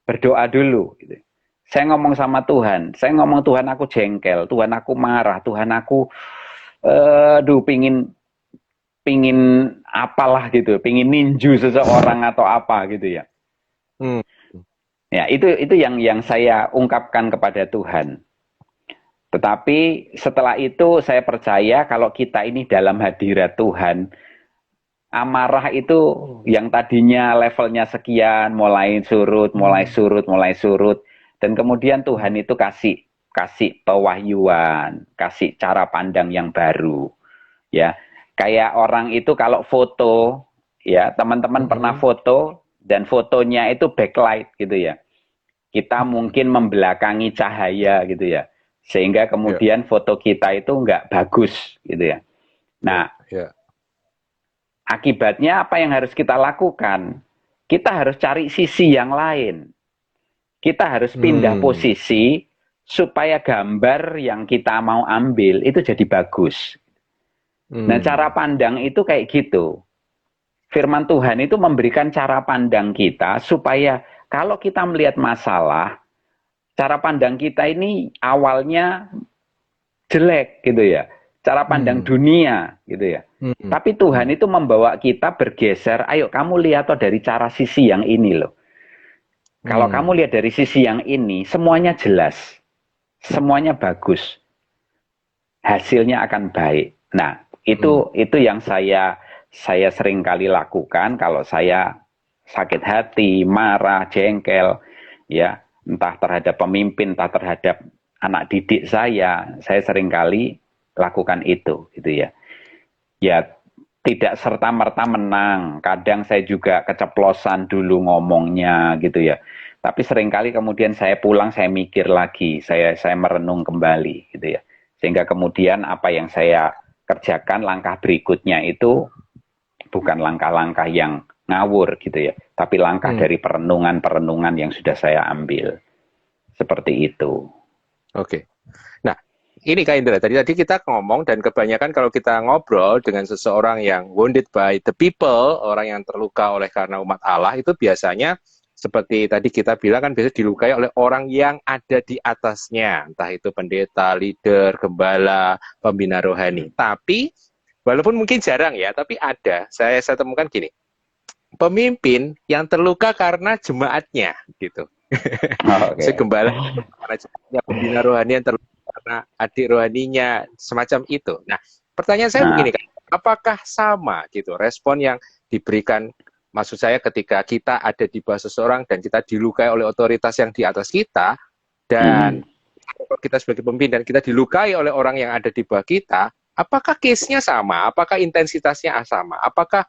berdoa dulu. Gitu. Saya ngomong sama Tuhan, saya ngomong Tuhan aku jengkel, Tuhan aku marah, Tuhan aku, pingin pingin apalah gitu, pingin ninju seseorang atau apa gitu ya. Hmm. Ya itu yang saya ungkapkan kepada Tuhan. Tetapi setelah itu saya percaya kalau kita ini dalam hadirat Tuhan, amarah itu yang tadinya levelnya sekian, mulai surut, mulai Hmm. surut, mulai surut. Dan kemudian Hmm. Tuhan itu kasih kasih pewahyuan, kasih cara pandang yang baru. Ya, kayak orang itu kalau foto, ya teman-teman pernah Hmm. foto dan fotonya itu backlight gitu ya. Kita mungkin membelakangi cahaya gitu ya, sehingga Ya, kemudian foto kita itu nggak bagus gitu ya. ya, Nah, ya. akibatnya apa yang harus kita lakukan? Kita harus cari sisi yang lain. Kita harus pindah Hmm. posisi supaya gambar yang kita mau ambil itu jadi bagus. Nah, cara Hmm. pandang itu kayak gitu. Firman Tuhan itu memberikan cara pandang kita supaya kalau kita melihat masalah, cara pandang kita ini awalnya jelek gitu ya. Cara pandang Hmm. dunia gitu ya. Hmm. Tapi Tuhan Hmm. itu membawa kita bergeser, ayo kamu lihat toh dari cara sisi yang ini loh. Kalau kamu Hmm. lihat dari sisi yang ini, semuanya jelas. Semuanya bagus. Hasilnya akan baik. Nah, Hmm. itu yang saya sering kali lakukan kalau saya sakit hati, marah, jengkel, ya, entah terhadap pemimpin, entah terhadap anak didik saya sering kali lakukan itu, gitu ya. Ya, tidak serta merta menang. Kadang saya juga keceplosan dulu ngomongnya, gitu ya. Tapi seringkali kemudian saya pulang, saya mikir lagi, saya merenung kembali, gitu ya. Sehingga kemudian apa yang saya kerjakan langkah berikutnya itu bukan langkah-langkah yang ngawur gitu ya, tapi langkah Hmm. dari perenungan-perenungan yang sudah saya ambil. Seperti itu. Oke. Nah, ini Kak Indra, tadi kita ngomong dan kebanyakan kalau kita ngobrol dengan seseorang yang wounded by the people, orang yang terluka oleh karena umat Allah, itu biasanya seperti tadi kita bilang kan biasanya dilukai oleh orang yang ada di atasnya, entah itu pendeta, leader, gembala, pembina rohani. Tapi walaupun mungkin jarang ya, tapi ada. Saya temukan gini, pemimpin yang terluka karena jemaatnya gitu. Oh, Si oke. gembala karena jemaatnya, pembina rohani yang terluka karena adik rohaninya, semacam itu. Nah, pertanyaan saya begini Nah, kan, apakah sama gitu respon yang diberikan, maksud saya ketika kita ada di bawah seseorang dan kita dilukai oleh otoritas yang di atas kita, dan kita sebagai pemimpin dan kita dilukai oleh orang yang ada di bawah kita, apakah case-nya sama? Apakah intensitasnya sama? Apakah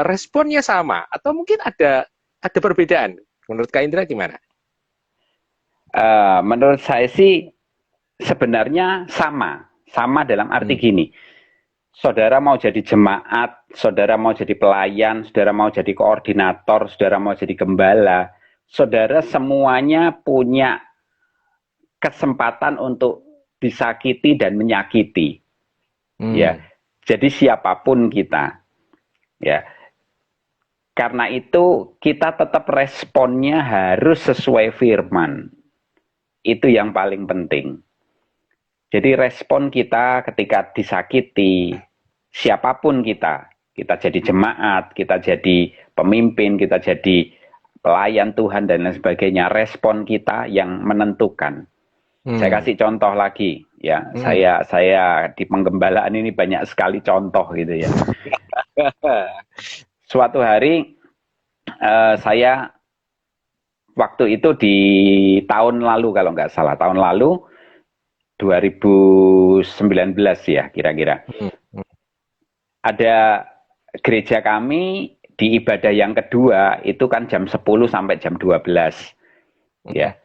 responnya sama? Atau mungkin ada perbedaan. Menurut Kak Indra gimana? Menurut saya sih sebenarnya sama dalam arti gini. Saudara mau jadi jemaat, saudara mau jadi pelayan, saudara mau jadi koordinator, saudara mau jadi gembala, saudara semuanya punya kesempatan untuk disakiti dan menyakiti. Ya, jadi siapapun kita, ya. Karena itu kita tetap responnya harus sesuai firman. Itu yang paling penting. Jadi respon kita ketika disakiti, siapapun kita jadi jemaat, kita jadi pemimpin, kita jadi pelayan Tuhan dan lain sebagainya, respon kita yang menentukan. Saya kasih contoh lagi, ya. Saya di penggembalaan ini banyak sekali contoh gitu ya. Suatu hari saya waktu itu di tahun lalu kalau nggak salah, tahun lalu 2019 ya kira-kira. Ada gereja kami di ibadah yang kedua itu kan jam 10 sampai jam 12. Ya.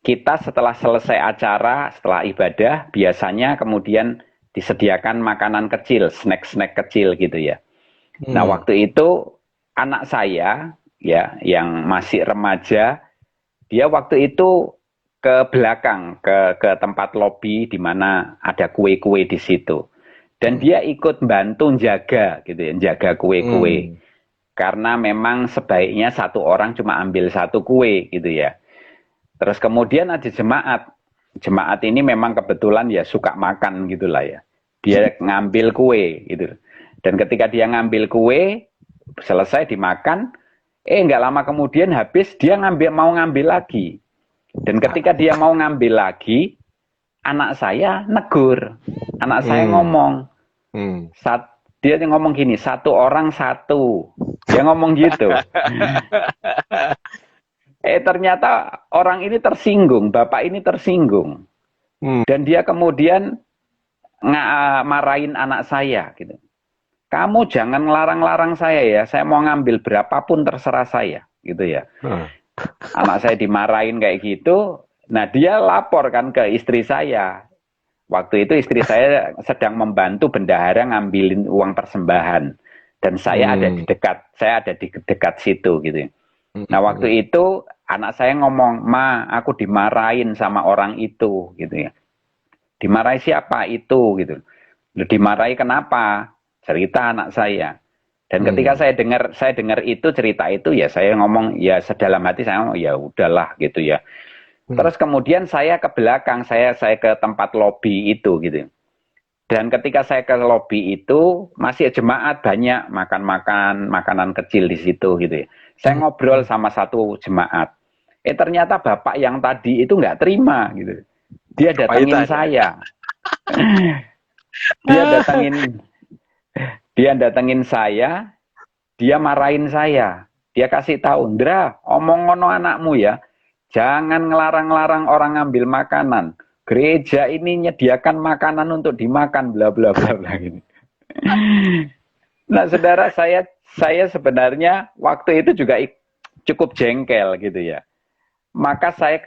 Kita setelah selesai acara, setelah ibadah, biasanya kemudian disediakan makanan kecil, snack-snack kecil gitu ya. Nah, waktu itu anak saya ya yang masih remaja, dia waktu itu ke belakang, ke tempat lobi di mana ada kue-kue di situ. Dan dia ikut bantu jaga gitu ya, jaga kue-kue. Karena memang sebaiknya satu orang cuma ambil satu kue gitu ya. Terus kemudian ada jemaat. Jemaat ini memang kebetulan ya suka makan gitulah ya. Dia ngambil kue gitu. Dan ketika dia ngambil kue, selesai dimakan, nggak lama kemudian habis dia mau ngambil lagi. Dan ketika dia mau ngambil lagi, anak saya negur. Anak saya ngomong. Dia ngomong gini, satu orang satu. Dia ngomong gitu. Ternyata orang ini tersinggung, bapak ini tersinggung. Dan dia kemudian marahin anak saya gitu. Kamu jangan ngelarang-larang saya ya, saya mau ngambil berapapun terserah saya gitu ya. Anak saya dimarahin kayak gitu, nah dia lapor kan ke istri saya. Waktu itu istri saya sedang membantu bendahara ngambilin uang persembahan. Dan saya ada di dekat situ gitu. Nah waktu itu anak saya ngomong, Ma, aku dimarahin sama orang itu gitu ya. Dimarahi siapa itu gitu. Dimarahi kenapa? Cerita anak saya. Dan ketika saya dengar itu cerita itu ya saya ngomong ya sedalam hati saya ngomong ya udahlah gitu ya. Terus kemudian saya ke belakang, saya ke tempat lobi itu gitu. Dan ketika saya ke lobi itu masih jemaat banyak makan makanan kecil di situ gitu ya. Saya ngobrol sama satu jemaat. Ternyata bapak yang tadi itu nggak terima gitu. Dia datangin saya. Dia datengin saya, dia marahin saya. Dia kasih tahu, Ndra, omong ngono anakmu ya. Jangan ngelarang-larang orang ngambil makanan. Gereja ini menyediakan makanan untuk dimakan, bla bla bla bla gitu. Nah, saudara, saya sebenarnya waktu itu juga cukup jengkel gitu ya. Maka saya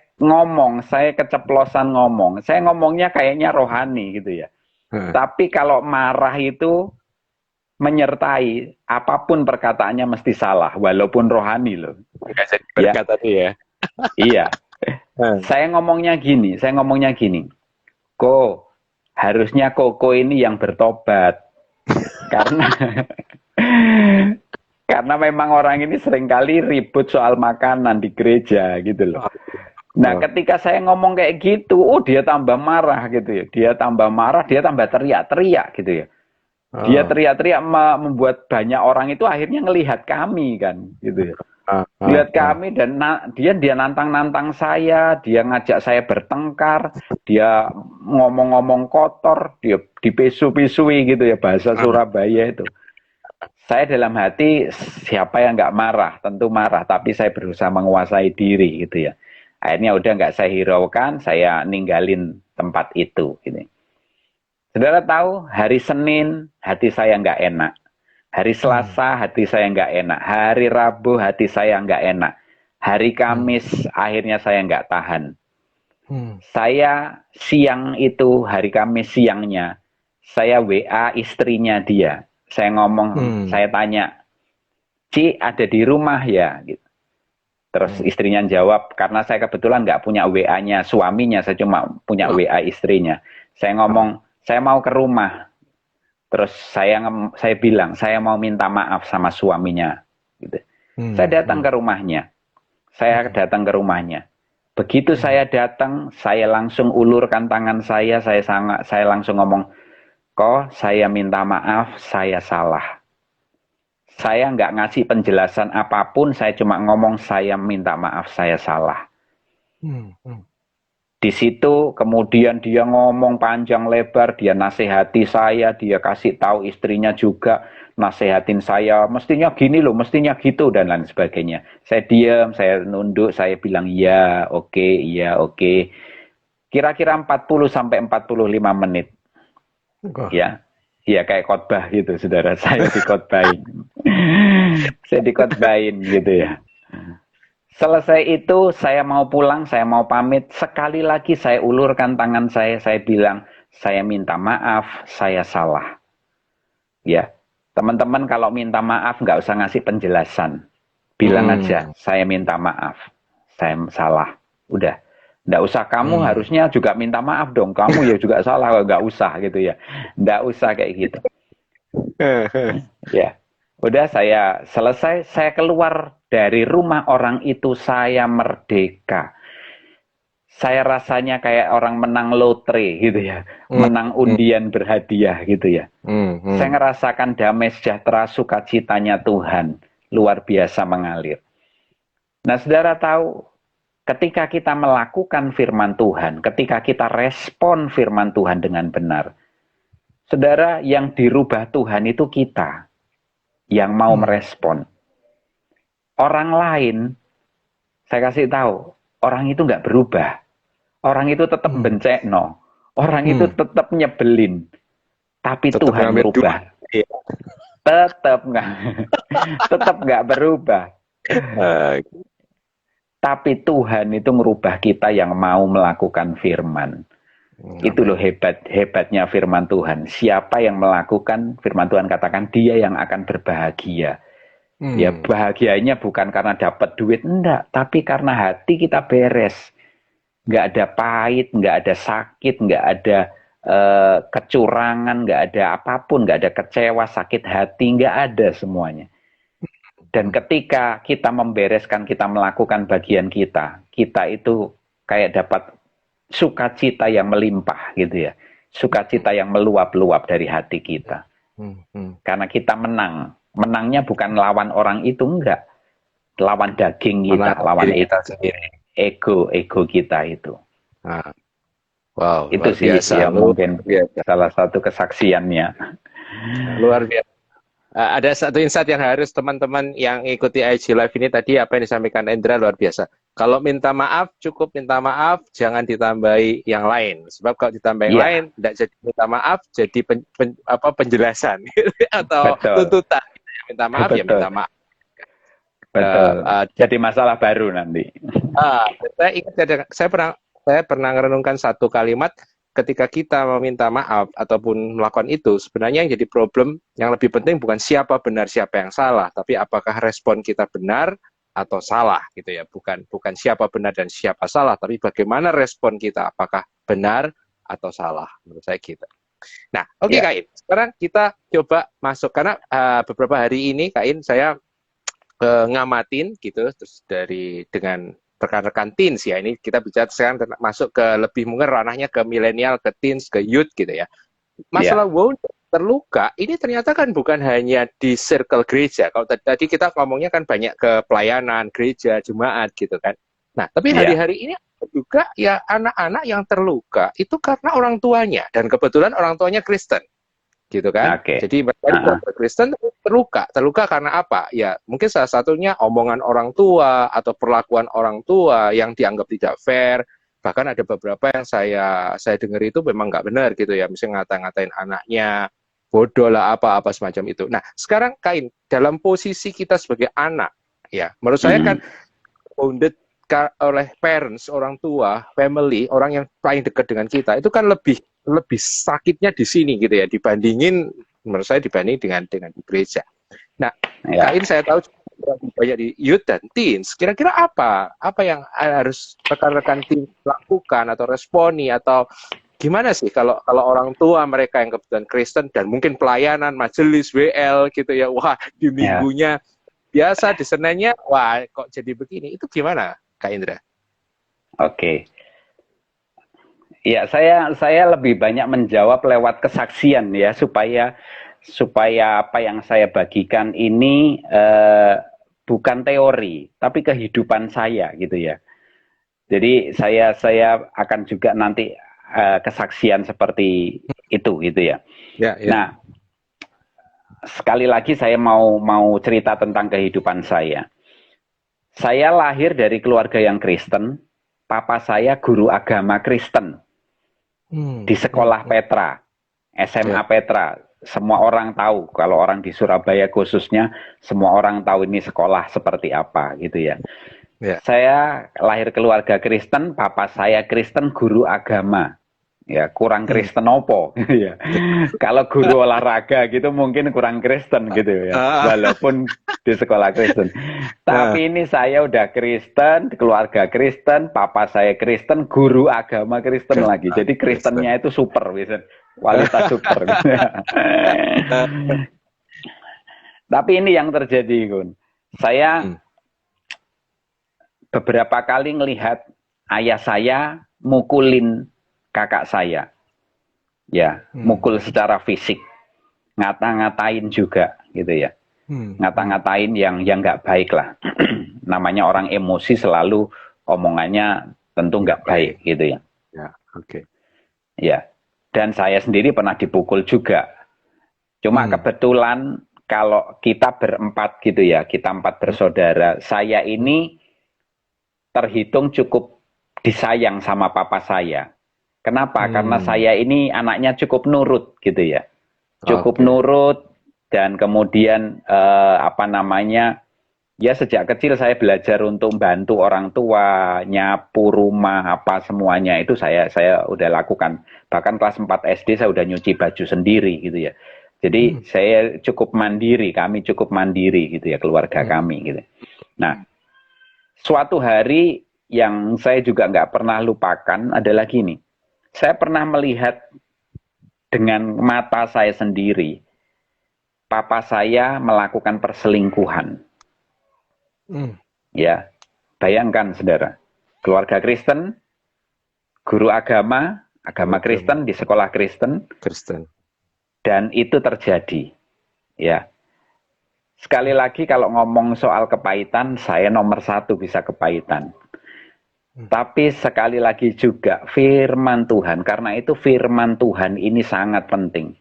keceplosan ngomong. Saya ngomongnya kayaknya rohani gitu ya. Tapi kalau marah itu menyertai apapun perkataannya mesti salah walaupun rohani loh. Berkata tuh ya. Iya. Saya ngomongnya gini. Harusnya Koko ini yang bertobat. Karena memang orang ini seringkali ribut soal makanan di gereja gitu loh. Nah, ketika saya ngomong kayak gitu, dia tambah marah gitu ya. Dia tambah teriak-teriak gitu ya. Dia teriak-teriak membuat banyak orang itu akhirnya ngelihat kami kan gitu ya. Lihat kami dan dia nantang-nantang saya, dia ngajak saya bertengkar, dia ngomong-ngomong kotor, dia dipisu-pisui gitu ya, bahasa Surabaya itu. Saya dalam hati siapa yang nggak marah, tentu marah, tapi saya berusaha menguasai diri gitu ya. Akhirnya udah nggak saya hiraukan, saya ninggalin tempat itu gitu. Saudara tahu, hari Senin hati saya nggak enak. Hari Selasa hati saya nggak enak. Hari Rabu hati saya nggak enak. Hari Kamis akhirnya saya nggak tahan. Saya siang itu, hari Kamis siangnya, saya WA istrinya dia. Saya ngomong, saya tanya, Ci ada di rumah ya? Gitu. Terus istrinya jawab, karena saya kebetulan nggak punya WA-nya suaminya, saya cuma punya WA istrinya. Saya ngomong, saya mau ke rumah. Terus saya bilang, saya mau minta maaf sama suaminya. Gitu. Saya datang ke rumahnya. Saya datang ke rumahnya. Begitu saya datang, saya langsung ulurkan tangan saya langsung ngomong, kok saya minta maaf, saya salah. Saya nggak ngasih penjelasan apapun, saya cuma ngomong saya minta maaf, saya salah. Di situ kemudian dia ngomong panjang lebar, dia nasihati saya, dia kasih tahu istrinya juga, nasihatin saya, mestinya gini loh, mestinya gitu, dan lain sebagainya. Saya diam, saya nunduk, saya bilang iya, oke, iya, oke. Kira-kira 40-45 menit. Ya, ya kayak khotbah gitu, saudara. Saya dikhotbahin. Saya dikhotbahin gitu ya. Selesai itu saya mau pulang, saya mau pamit. Sekali lagi saya ulurkan tangan saya bilang, saya minta maaf, saya salah. Ya, teman-teman kalau minta maaf nggak usah ngasih penjelasan. Bilang aja, saya minta maaf, saya salah. Udah, nggak usah kamu harusnya juga minta maaf dong. Kamu ya juga salah, nggak usah gitu ya. Nggak usah kayak gitu. Ya, udah saya selesai, saya keluar dari rumah orang itu, saya merdeka. Saya rasanya kayak orang menang lotre gitu ya, menang undian berhadiah gitu ya. Saya ngerasakan damai sejahtera sukacitanya Tuhan, luar biasa mengalir. Nah, saudara tahu, ketika kita melakukan firman Tuhan, ketika kita respon firman Tuhan dengan benar, saudara, yang dirubah Tuhan itu kita, yang mau merespon. Orang lain, saya kasih tahu, orang itu nggak berubah. Orang itu tetap bencekno. Orang itu tetap nyebelin. Tapi tetap Tuhan berubah. Tetap nggak, tetap nggak berubah. Tapi Tuhan itu merubah kita yang mau melakukan firman. Itu loh hebatnya firman Tuhan. Siapa yang melakukan firman Tuhan, katakan dia yang akan berbahagia. Ya bahagianya bukan karena dapat duit, enggak. Tapi karena hati kita beres. Nggak ada pahit, nggak ada sakit, nggak ada kecurangan, nggak ada apapun, nggak ada kecewa, sakit hati, nggak ada semuanya. Dan ketika kita membereskan, kita melakukan bagian kita, kita itu kayak dapat sukacita yang melimpah gitu ya. Sukacita yang meluap-luap dari hati kita. Karena kita menang. Menangnya bukan lawan orang itu, enggak. Lawan daging kita, lawan kita sendiri. Ego kita itu. Wow, itu sih biasa, yang mungkin salah satu kesaksiannya. Luar biasa. Ada satu insight yang harus teman-teman yang ikuti IG Live ini tadi, apa yang disampaikan Endra luar biasa. Kalau minta maaf, cukup minta maaf, jangan ditambahi yang lain. Sebab kalau ditambahi yang lain, tidak jadi minta maaf, jadi penjelasan atau tuntutan. Minta maaf ya minta maaf. Betul. Jadi masalah baru nanti. Saya ingat, saya pernah merenungkan satu kalimat, ketika kita meminta maaf ataupun melakukan itu, sebenarnya yang jadi problem yang lebih penting bukan siapa benar siapa yang salah, tapi apakah respon kita benar atau salah gitu ya. Bukan siapa benar dan siapa salah, tapi bagaimana respon kita, apakah benar atau salah, menurut saya gitu. Nah, oke, Kain. Sekarang kita coba masuk, karena beberapa hari ini Kain saya ngamatin gitu, terus dengan rekan-rekan teens ya, ini kita bicara sekarang masuk ke lebih mungkin ranahnya ke milenial, ke teens, ke youth gitu ya. Masalah wound terluka ini ternyata kan bukan hanya di circle gereja. Kalau tadi kita ngomongnya kan banyak ke pelayanan gereja, jemaat gitu kan. Nah, tapi hari-hari ini juga ya anak-anak yang terluka itu karena orang tuanya, dan kebetulan orang tuanya Kristen. Gitu kan. Jadi mereka Kristen terluka karena apa? Ya mungkin salah satunya omongan orang tua atau perlakuan orang tua yang dianggap tidak fair. Bahkan ada beberapa yang saya dengar itu memang nggak benar gitu ya, misalnya ngata-ngatain anaknya bodoh lah apa-apa semacam itu. Nah, sekarang Kain, dalam posisi kita sebagai anak, ya, menurut saya kan bounded oleh parents, orang tua, family, orang yang paling dekat dengan kita, itu kan lebih sakitnya di sini gitu ya, dibandingin, menurut saya dibanding dengan di gereja. Nah, Ya. Kain saya tahu banyak di youth dan teens. Kira-kira apa yang harus rekan-rekan teens lakukan atau responi, atau gimana sih kalau orang tua mereka yang kebetulan Kristen dan mungkin pelayanan majelis WL gitu ya, wah di minggunya biasa, di Seninnya wah kok jadi begini, itu gimana Kak Indra? Oke. Ya, saya lebih banyak menjawab lewat kesaksian ya, supaya apa yang saya bagikan ini bukan teori, tapi kehidupan saya gitu ya. Jadi saya akan juga nanti kesaksian seperti itu gitu ya. Ya. Nah, sekali lagi saya mau cerita tentang kehidupan saya. Saya lahir dari keluarga yang Kristen. Papa saya guru agama Kristen di sekolah Petra, SMA Petra. Semua orang tahu, kalau orang di Surabaya khususnya, semua orang tahu ini sekolah seperti apa gitu ya. Saya lahir keluarga Kristen, papa saya Kristen, guru agama. Ya, kurang Kristen opo ya. Kalau guru olahraga gitu mungkin kurang Kristen gitu ya. Walaupun di sekolah Kristen. Tapi ini saya udah Kristen, keluarga Kristen, papa saya Kristen, guru agama Kristen lagi. Jadi Kristennya itu super, bisa kualitas super gitu. Tapi ini yang terjadi, Gun. Saya beberapa kali ngelihat ayah saya mukulin kakak saya, ya, mukul secara fisik, ngata-ngatain juga, gitu ya, ngata-ngatain yang nggak baik lah. Namanya orang emosi selalu omongannya tentu nggak baik, gitu ya. Ya, oke. Ya, dan saya sendiri pernah dipukul juga. Cuma kebetulan kalau kita berempat gitu ya, kita 4 bersaudara, saya ini terhitung cukup disayang sama papa saya. Kenapa? Karena saya ini anaknya cukup nurut gitu ya. Cukup nurut, dan kemudian ya sejak kecil saya belajar untuk bantu orang tua, nyapu rumah, apa semuanya itu saya udah lakukan. Bahkan kelas 4 SD saya udah nyuci baju sendiri gitu ya. Jadi saya cukup mandiri, kami cukup mandiri gitu ya, keluarga kami gitu. Nah, suatu hari yang saya juga nggak pernah lupakan adalah gini. Saya pernah melihat dengan mata saya sendiri, papa saya melakukan perselingkuhan. Ya, bayangkan saudara, keluarga Kristen, guru agama Kristen di sekolah Kristen, dan itu terjadi. Ya, sekali lagi kalau ngomong soal kepahitan, saya nomor 1 bisa kepahitan. Tapi sekali lagi juga firman Tuhan, karena itu firman Tuhan ini sangat penting.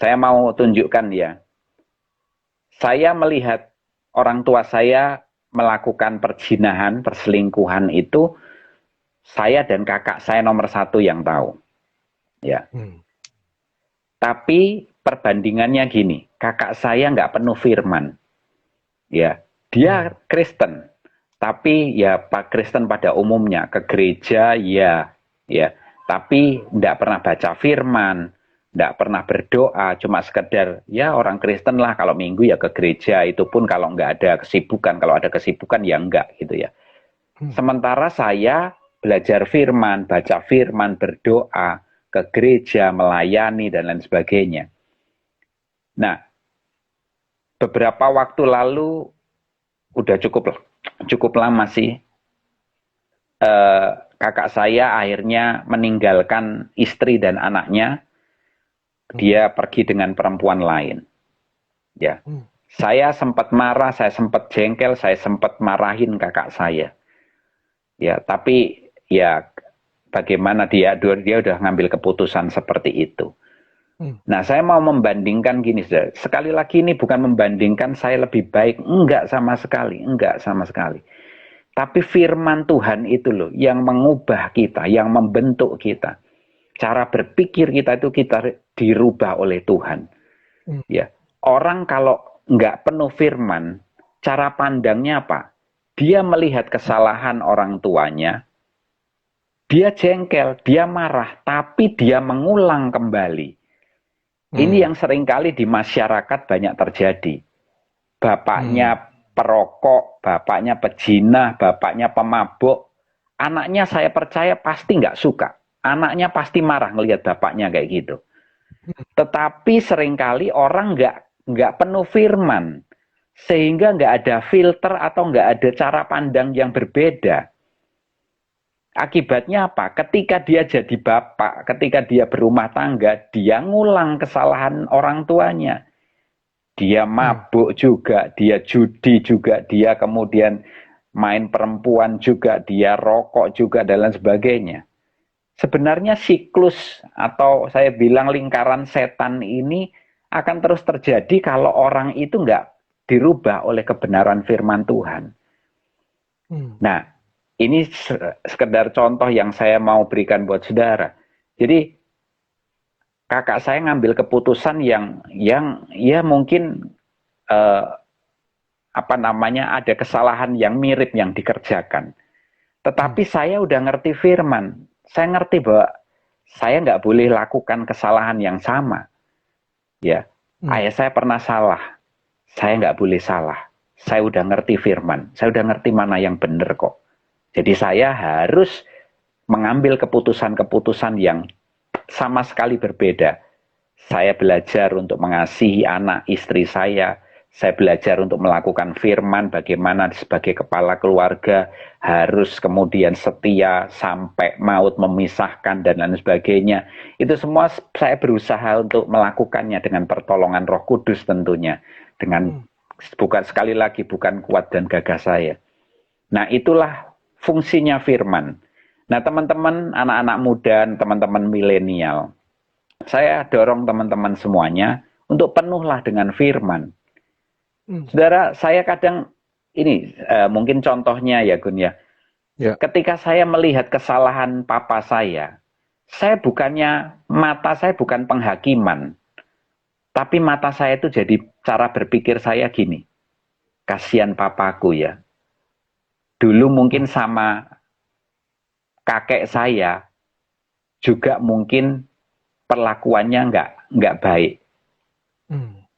Saya mau tunjukkan ya, saya melihat orang tua saya melakukan perzinahan, perselingkuhan itu, saya dan kakak saya nomor 1 yang tahu. Ya. Tapi perbandingannya gini, kakak saya nggak penuh firman. Ya, dia Kristen. Tapi ya Pak Kristen pada umumnya, ke gereja ya, tapi tidak pernah baca firman, tidak pernah berdoa, cuma sekedar ya orang Kristen lah, kalau minggu ya ke gereja, itu pun kalau nggak ada kesibukan, kalau ada kesibukan ya enggak gitu ya. Sementara saya belajar firman, baca firman, berdoa, ke gereja, melayani dan lain sebagainya. Nah, beberapa waktu lalu udah cukup lama sih, kakak saya akhirnya meninggalkan istri dan anaknya. Dia pergi dengan perempuan lain. Ya, saya sempat marah, saya sempat jengkel, saya sempat marahin kakak saya. Ya, tapi ya bagaimana, dia udah ngambil keputusan seperti itu. Nah, saya mau membandingkan gini, sekali lagi ini bukan membandingkan saya lebih baik, enggak sama sekali. Tapi firman Tuhan itu loh yang mengubah kita, yang membentuk kita. Cara berpikir kita itu kita dirubah oleh Tuhan. Ya, orang kalau nggak penuh firman, cara pandangnya apa? Dia melihat kesalahan orang tuanya, dia jengkel, dia marah, tapi dia mengulang kembali. Ini yang seringkali di masyarakat banyak terjadi. Bapaknya perokok, bapaknya pejinah, bapaknya pemabuk. Anaknya saya percaya pasti nggak suka. Anaknya pasti marah ngelihat bapaknya kayak gitu. Tetapi seringkali orang nggak penuh firman. Sehingga nggak ada filter atau nggak ada cara pandang yang berbeda. Akibatnya apa? Ketika dia jadi bapak, ketika dia berumah tangga, dia ngulang kesalahan orang tuanya. Dia mabuk juga, dia judi juga, dia kemudian main perempuan juga, dia rokok juga, dan lain sebagainya. Sebenarnya siklus atau saya bilang lingkaran setan ini akan terus terjadi kalau orang itu nggak dirubah oleh kebenaran firman Tuhan. Nah, ini sekedar contoh yang saya mau berikan buat saudara. Jadi kakak saya ngambil keputusan yang ya mungkin ada kesalahan yang mirip yang dikerjakan. Tetapi saya udah ngerti firman. Saya ngerti bahwa saya nggak boleh lakukan kesalahan yang sama. Ya, ayah saya pernah salah. Saya nggak boleh salah. Saya udah ngerti firman. Saya udah ngerti mana yang benar kok. Jadi saya harus mengambil keputusan-keputusan yang sama sekali berbeda. Saya belajar untuk mengasihi anak istri saya. Saya belajar untuk melakukan firman, bagaimana sebagai kepala keluarga harus kemudian setia sampai maut memisahkan dan lain sebagainya. Itu semua saya berusaha untuk melakukannya dengan pertolongan Roh Kudus tentunya. Bukan sekali lagi, bukan kuat dan gagah saya. Nah, itulah fungsinya firman. Nah, teman-teman, anak-anak muda, teman-teman milenial, saya dorong teman-teman semuanya untuk penuhlah dengan firman. Saudara, saya kadang ini mungkin contohnya ya Gun ya. Ketika saya melihat kesalahan papa saya mata saya bukan penghakiman. Tapi mata saya itu jadi cara berpikir saya gini. Kasihan papaku ya. Dulu mungkin sama kakek saya juga mungkin perlakuannya nggak baik.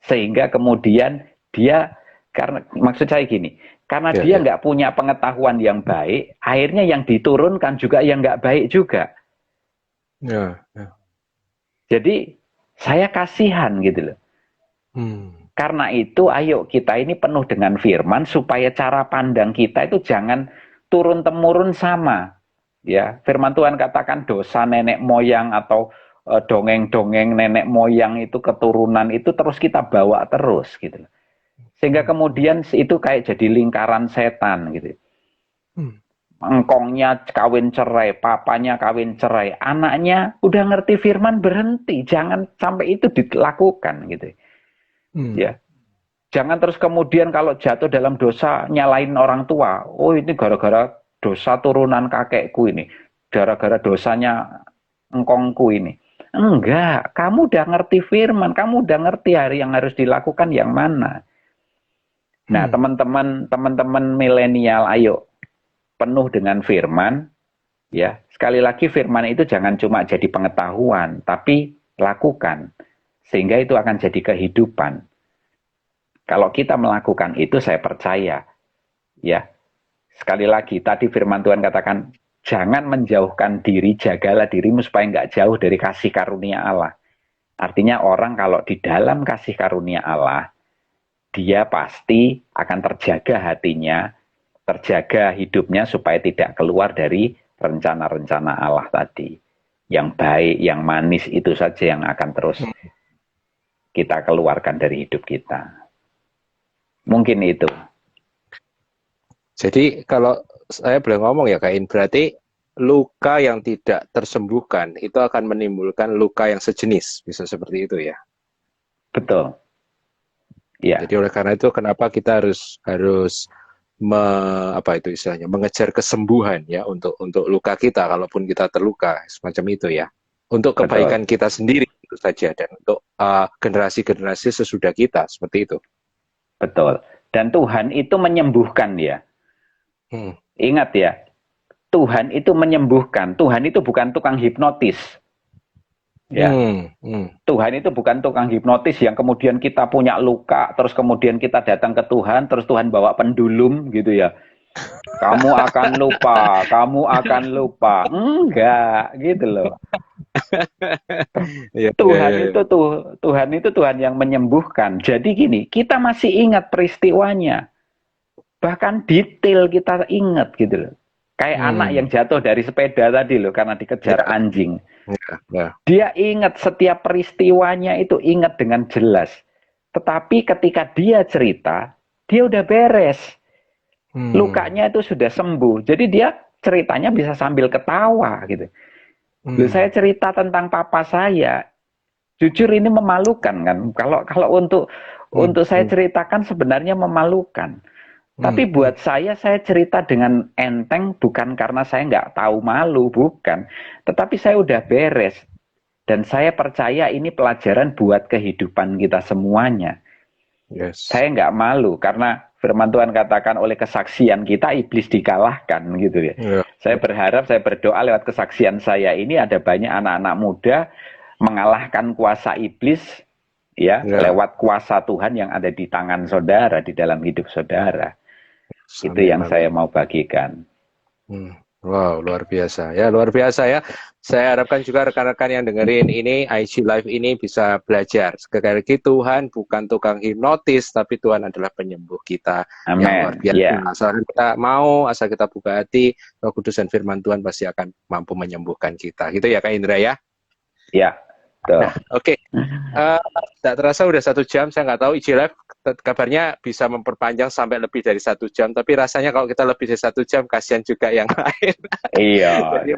Sehingga kemudian dia, karena maksud saya gini, karena dia nggak punya pengetahuan yang baik, akhirnya yang diturunkan juga yang nggak baik juga. Jadi saya kasihan gitu loh. Karena itu ayo kita ini penuh dengan firman supaya cara pandang kita itu jangan turun-temurun sama. Ya, firman Tuhan katakan dosa nenek moyang atau dongeng-dongeng nenek moyang itu keturunan itu terus kita bawa terus gitu loh. Sehingga kemudian itu kayak jadi lingkaran setan gitu. Engkongnya kawin cerai, papanya kawin cerai, anaknya udah ngerti firman berhenti, jangan sampai itu dilakukan gitu. Ya. Jangan terus kemudian kalau jatuh dalam dosa nyalain orang tua. Oh, ini gara-gara dosa turunan kakekku ini. Gara-gara dosanya engkongku ini. Enggak, kamu udah ngerti firman, kamu udah ngerti hari yang harus dilakukan yang mana. Nah, teman-teman milenial, ayo penuh dengan firman, ya. Sekali lagi firman itu jangan cuma jadi pengetahuan, tapi lakukan, sehingga itu akan jadi kehidupan. Kalau kita melakukan itu, saya percaya, ya. Sekali lagi, tadi firman Tuhan katakan, jangan menjauhkan diri, jagalah dirimu supaya nggak jauh dari kasih karunia Allah. Artinya orang kalau di dalam kasih karunia Allah, dia pasti akan terjaga hatinya, terjaga hidupnya supaya tidak keluar dari rencana-rencana Allah tadi. Yang baik, yang manis itu saja yang akan terus kita keluarkan dari hidup kita. Mungkin itu. Jadi kalau saya boleh ngomong ya Kak In, berarti luka yang tidak tersembuhkan itu akan menimbulkan luka yang sejenis, bisa seperti itu ya? Betul. Ya. Jadi oleh karena itu kenapa kita harus mengejar kesembuhan ya untuk luka kita kalaupun kita terluka semacam itu ya. untuk betul, kebaikan kita sendiri tentu saja dan untuk generasi-generasi sesudah kita seperti itu. betul. Dan Tuhan itu menyembuhkan ya. Hmm. Ingat ya, Tuhan itu menyembuhkan. Tuhan itu bukan tukang hipnotis. Ya, Hmm. Tuhan itu bukan tukang hipnotis yang kemudian kita punya luka, terus kemudian kita datang ke Tuhan, terus Tuhan bawa pendulum gitu ya. Kamu akan lupa, kamu akan lupa. Enggak, gitu loh. Iya, iya, Tuhan iya, itu Tuhan itu Tuhan yang menyembuhkan. Jadi gini, kita masih ingat peristiwanya. Bahkan detail kita ingat gitu loh. Kayak anak yang Hmm. jatuh dari sepeda tadi loh karena dikejar Ya, anjing. ya, ya. Dia ingat setiap peristiwanya itu ingat dengan jelas. Tetapi ketika dia cerita, dia udah beres. Hmm. Lukanya itu sudah sembuh. Jadi dia ceritanya bisa sambil ketawa gitu. Loh, Hmm. saya cerita tentang papa saya. Jujur ini memalukan kan. Kalau kalau Hmm. untuk saya Hmm. ceritakan sebenarnya memalukan. Hmm. Tapi Hmm. buat saya cerita dengan enteng bukan karena saya nggak tahu malu, bukan. Tetapi saya udah beres. Dan saya percaya ini pelajaran buat kehidupan kita semuanya. Yes. Saya nggak malu karena firman Tuhan katakan oleh kesaksian kita iblis dikalahkan gitu ya. Ya, Saya ya. berharap saya berdoa lewat kesaksian saya ini ada banyak anak-anak muda mengalahkan kuasa iblis ya Ya. lewat kuasa Tuhan yang ada di tangan saudara di dalam hidup saudara. Itu Amin, yang saya amin. mau bagikan. Hmm. Wow, luar biasa. Ya, luar biasa ya. Saya harapkan juga rekan-rekan yang dengerin ini, IG Live ini bisa belajar. Sekali lagi, Tuhan bukan tukang hipnotis, tapi Tuhan adalah penyembuh kita yang luar Amin. biasa. Ya, Asal kita mau, asal kita buka hati, Roh Kudus dan firman Tuhan pasti akan mampu menyembuhkan kita. Gitu ya, Kak Indra ya. ya, Nah, tuh. oke. Eh, tidak terasa udah 1 jam, saya nggak tahu IG Live kabarnya bisa memperpanjang sampai lebih dari 1 jam, tapi rasanya kalau kita lebih dari 1 jam, kasihan juga yang lain. Iya. Jadi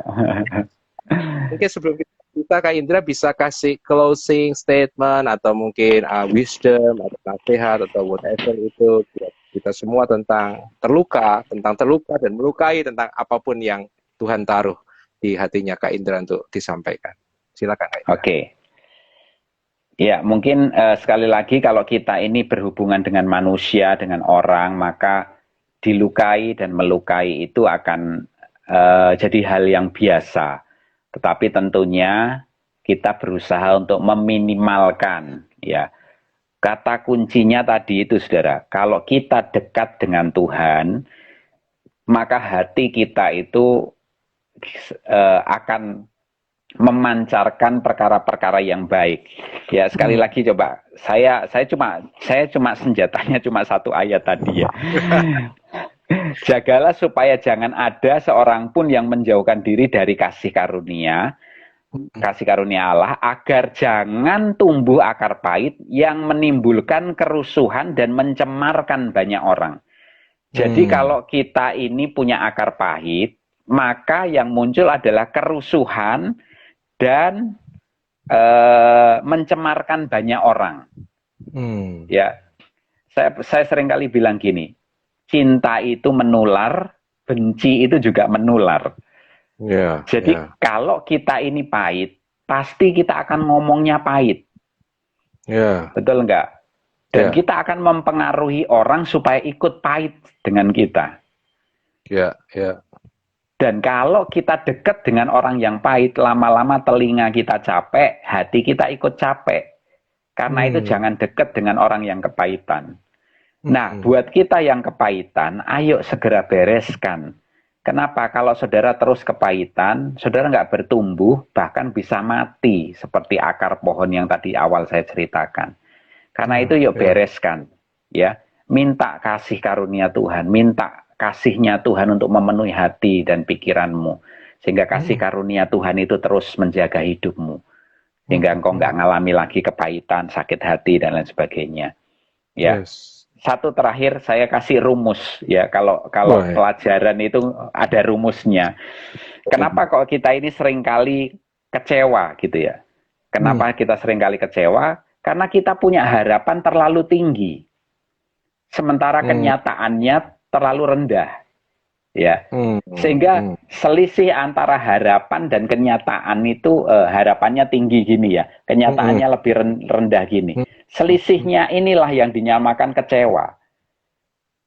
mungkin sebelum kita Kak Indra bisa kasih closing statement atau mungkin wisdom atau nasihat atau whatever itu buat kita semua tentang terluka dan melukai tentang apapun yang Tuhan taruh di hatinya Kak Indra untuk disampaikan. Silakan Kak Indra. Oke. Ya, mungkin sekali lagi kalau kita ini berhubungan dengan manusia, dengan orang, maka dilukai dan melukai itu akan jadi hal yang biasa. Tetapi tentunya kita berusaha untuk meminimalkan, ya. Kata kuncinya tadi itu, saudara, kalau kita dekat dengan Tuhan, maka hati kita itu akan memancarkan perkara-perkara yang baik. Ya, sekali Hmm. lagi coba saya cuma senjatanya cuma satu ayat tadi ya. Jagalah supaya jangan ada seorang pun yang menjauhkan diri dari kasih karunia Allah, agar jangan tumbuh akar pahit yang menimbulkan kerusuhan dan mencemarkan banyak orang. Jadi Hmm. kalau kita ini punya akar pahit, maka yang muncul adalah kerusuhan dan mencemarkan banyak orang. Hmm. Ya, saya sering kali bilang gini, cinta itu menular, benci itu juga menular. Ya, Jadi ya, kalau kita ini pahit, pasti kita akan ngomongnya pahit. ya, Betul enggak? Dan ya, kita akan mempengaruhi orang supaya ikut pahit dengan kita. ya, ya. Dan kalau kita dekat dengan orang yang pahit, lama-lama telinga kita capek, hati kita ikut capek. Karena itu Hmm. jangan dekat dengan orang yang kepahitan. Nah, Hmm. buat kita yang kepahitan, ayo segera bereskan. Kenapa? Kalau saudara terus kepahitan, saudara nggak bertumbuh, bahkan bisa mati seperti akar pohon yang tadi awal saya ceritakan. Karena itu Ya, yuk ya. bereskan, ya. Minta kasih karunia Tuhan, minta kasihnya Tuhan untuk memenuhi hati dan pikiranmu. Sehingga kasih Hmm. karunia Tuhan itu terus menjaga hidupmu. Sehingga engkau nggak Hmm. ngalami lagi kepahitan, sakit hati, dan lain sebagainya. Ya, Yes. satu terakhir saya kasih rumus ya kalau kalau Wah, pelajaran itu ada rumusnya. ya. Kenapa kok kita ini seringkali kecewa gitu ya? Hmm. Kenapa kita seringkali kecewa? Karena kita punya harapan terlalu tinggi, sementara Hmm. kenyataannya terlalu rendah. ya. Sehingga selisih antara harapan dan kenyataan itu harapannya tinggi gini ya, kenyataannya lebih rendah gini. Selisihnya inilah yang dinyamakan kecewa.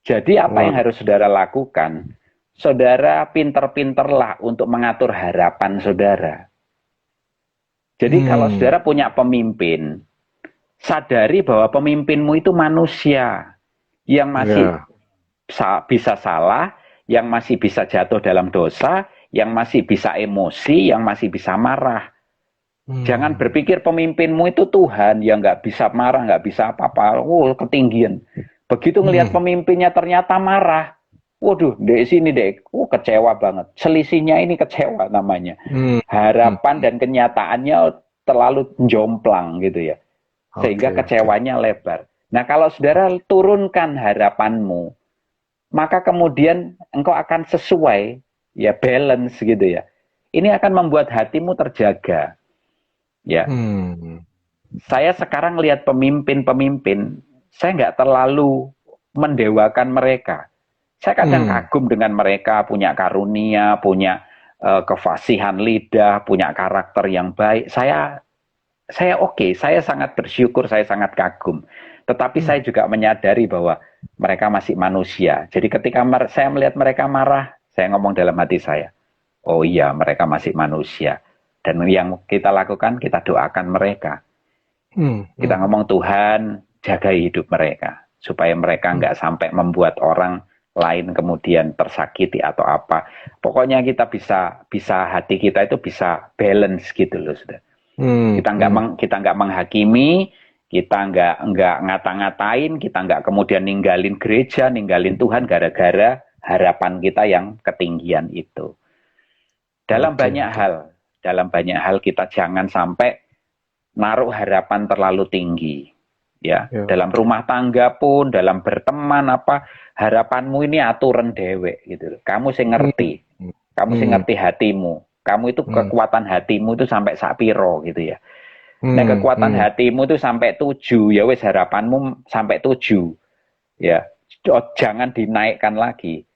Jadi apa yang harus saudara lakukan? Saudara pinter-pinterlah untuk mengatur harapan saudara. Jadi kalau saudara punya pemimpin, sadari bahwa pemimpinmu itu manusia yang masih bisa salah, yang masih bisa jatuh dalam dosa, yang masih bisa emosi, yang masih bisa marah. Jangan berpikir pemimpinmu itu Tuhan yang nggak bisa marah, nggak bisa apa-apa. Ketinggian. Begitu ngelihat pemimpinnya ternyata marah, waduh, dek sini dek, kecewa banget. Selisihnya ini kecewa namanya. Harapan dan kenyataannya terlalu jomplang gitu ya. Sehingga kecewanya lebar. Nah, kalau saudara turunkan harapanmu, maka kemudian engkau akan sesuai, ya balance gitu ya. Ini akan membuat hatimu terjaga. Ya, saya sekarang lihat pemimpin-pemimpin, saya nggak terlalu mendewakan mereka. Saya kadang kagum dengan mereka, punya karunia, punya kefasihan lidah, punya karakter yang baik. Saya oke, saya sangat bersyukur, saya sangat kagum. Tetapi saya juga menyadari bahwa mereka masih manusia. Jadi ketika saya melihat mereka marah, saya ngomong dalam hati saya, oh iya, mereka masih manusia. Dan yang kita lakukan, kita doakan mereka. Kita ngomong, Tuhan, jaga hidup mereka. Supaya mereka nggak sampai membuat orang lain kemudian tersakiti atau apa. Pokoknya kita bisa hati kita itu bisa balance gitu loh, sudah. Kita nggak menghakimi, kita nggak ngata-ngatain, kita nggak kemudian ninggalin gereja, ninggalin Tuhan gara-gara harapan kita yang ketinggian itu. Dalam banyak hal kita jangan sampai naruh harapan terlalu tinggi. Ya, dalam rumah tangga pun, dalam berteman harapanmu ini aturan dewek gitu. Kamu sih ngerti. Kamu sih ngerti hatimu. Kamu itu kekuatan hatimu itu sampai sapiro gitu ya. Nah, kekuatan hatimu itu sampai 7, ya wes harapanmu sampai 7. Ya, jangan dinaikkan lagi.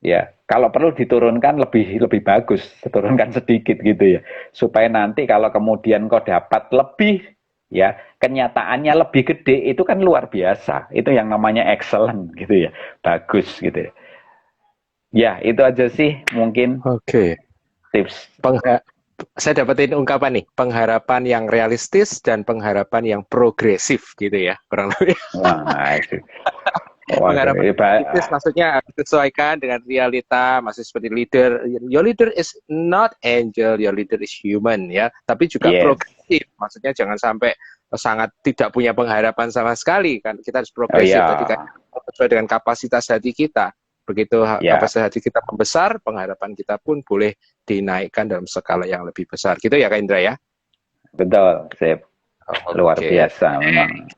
Ya, kalau perlu diturunkan lebih bagus, diturunkan sedikit gitu ya. Supaya nanti kalau kemudian kau dapat lebih, ya, kenyataannya lebih gede, itu kan luar biasa. Itu yang namanya excellent gitu ya. Bagus gitu ya. Ya, itu aja sih mungkin tips. Saya dapetin ungkapan nih, pengharapan yang realistis dan pengharapan yang progresif gitu ya, kurang lebih. Pengharapan realistis maksudnya disesuaikan dengan realita, masih seperti leader. Your leader is not angel, your leader is human ya, tapi juga progresif. Maksudnya jangan sampai sangat tidak punya pengharapan sama sekali kan. Kita harus progresif tadi kan, sesuai dengan kapasitas hati kita. Begitu kapasitas hati kita membesar, pengharapan kita pun boleh dinaikkan dalam skala yang lebih besar. Gitu ya Kak Indra ya? Betul, sip. Luar biasa memang.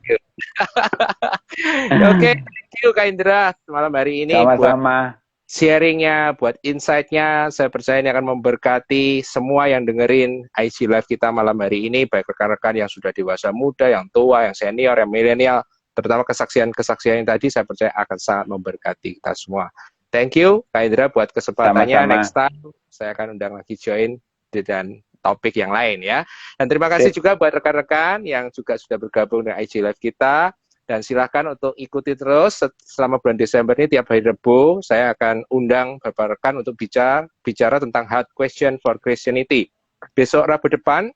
Oke, thank you Kak Indra malam hari ini. Sama-sama. Buat sharingnya, buat insight-nya. Saya percaya ini akan memberkati semua yang dengerin IC Live kita malam hari ini, baik rekan-rekan yang sudah dewasa muda, yang tua, yang senior, yang milenial, terutama kesaksian-kesaksian yang tadi saya percaya akan sangat memberkati kita semua. Thank you Kak Indra buat kesempatannya. Sama-sama. Next time saya akan undang lagi join dan topik yang lain ya. Dan terima kasih juga buat rekan-rekan yang juga sudah bergabung dengan IG Live kita. Dan silakan untuk ikuti terus selama bulan Desember ini tiap hari Rabu saya akan undang beberapa rekan untuk bicara tentang hard question for Christianity. Besok Rabu depan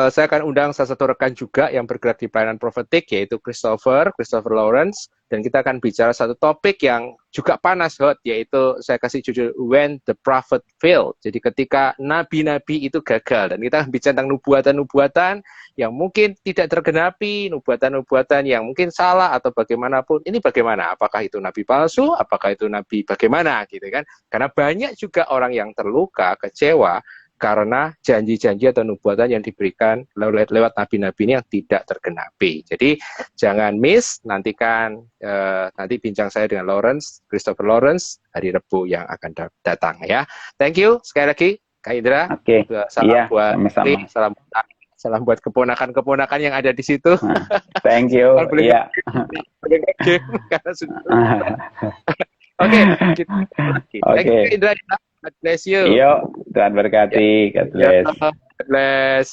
saya akan undang salah satu rekan juga yang bergerak di pelayanan profetik, yaitu Christopher Lawrence, dan kita akan bicara satu topik yang juga panas hot, yaitu saya kasih judul When the Prophet Failed. Jadi ketika nabi-nabi itu gagal, dan kita akan bicara tentang nubuatan-nubuatan yang mungkin tidak tergenapi, nubuatan-nubuatan yang mungkin salah atau bagaimanapun. Ini bagaimana? Apakah itu nabi palsu? Apakah itu nabi bagaimana? Gitu kan? Karena banyak juga orang yang terluka, kecewa karena janji-janji atau nubuatan yang diberikan lewat nabi-nabi ini yang tidak tergenapi. Jadi jangan miss, nantikan nanti bincang saya dengan Christopher Lawrence hari Rabu yang akan datang ya. Thank you sekali lagi Kak Indra. Salam buat sama-sama. Salam buat keponakan-keponakan yang ada di situ. Thank you. Iya. Oke, kita lagi. Thank you Oke, Indra. God bless you. yuk, Tuhan Ya, berkati, God ya, bless. God bless.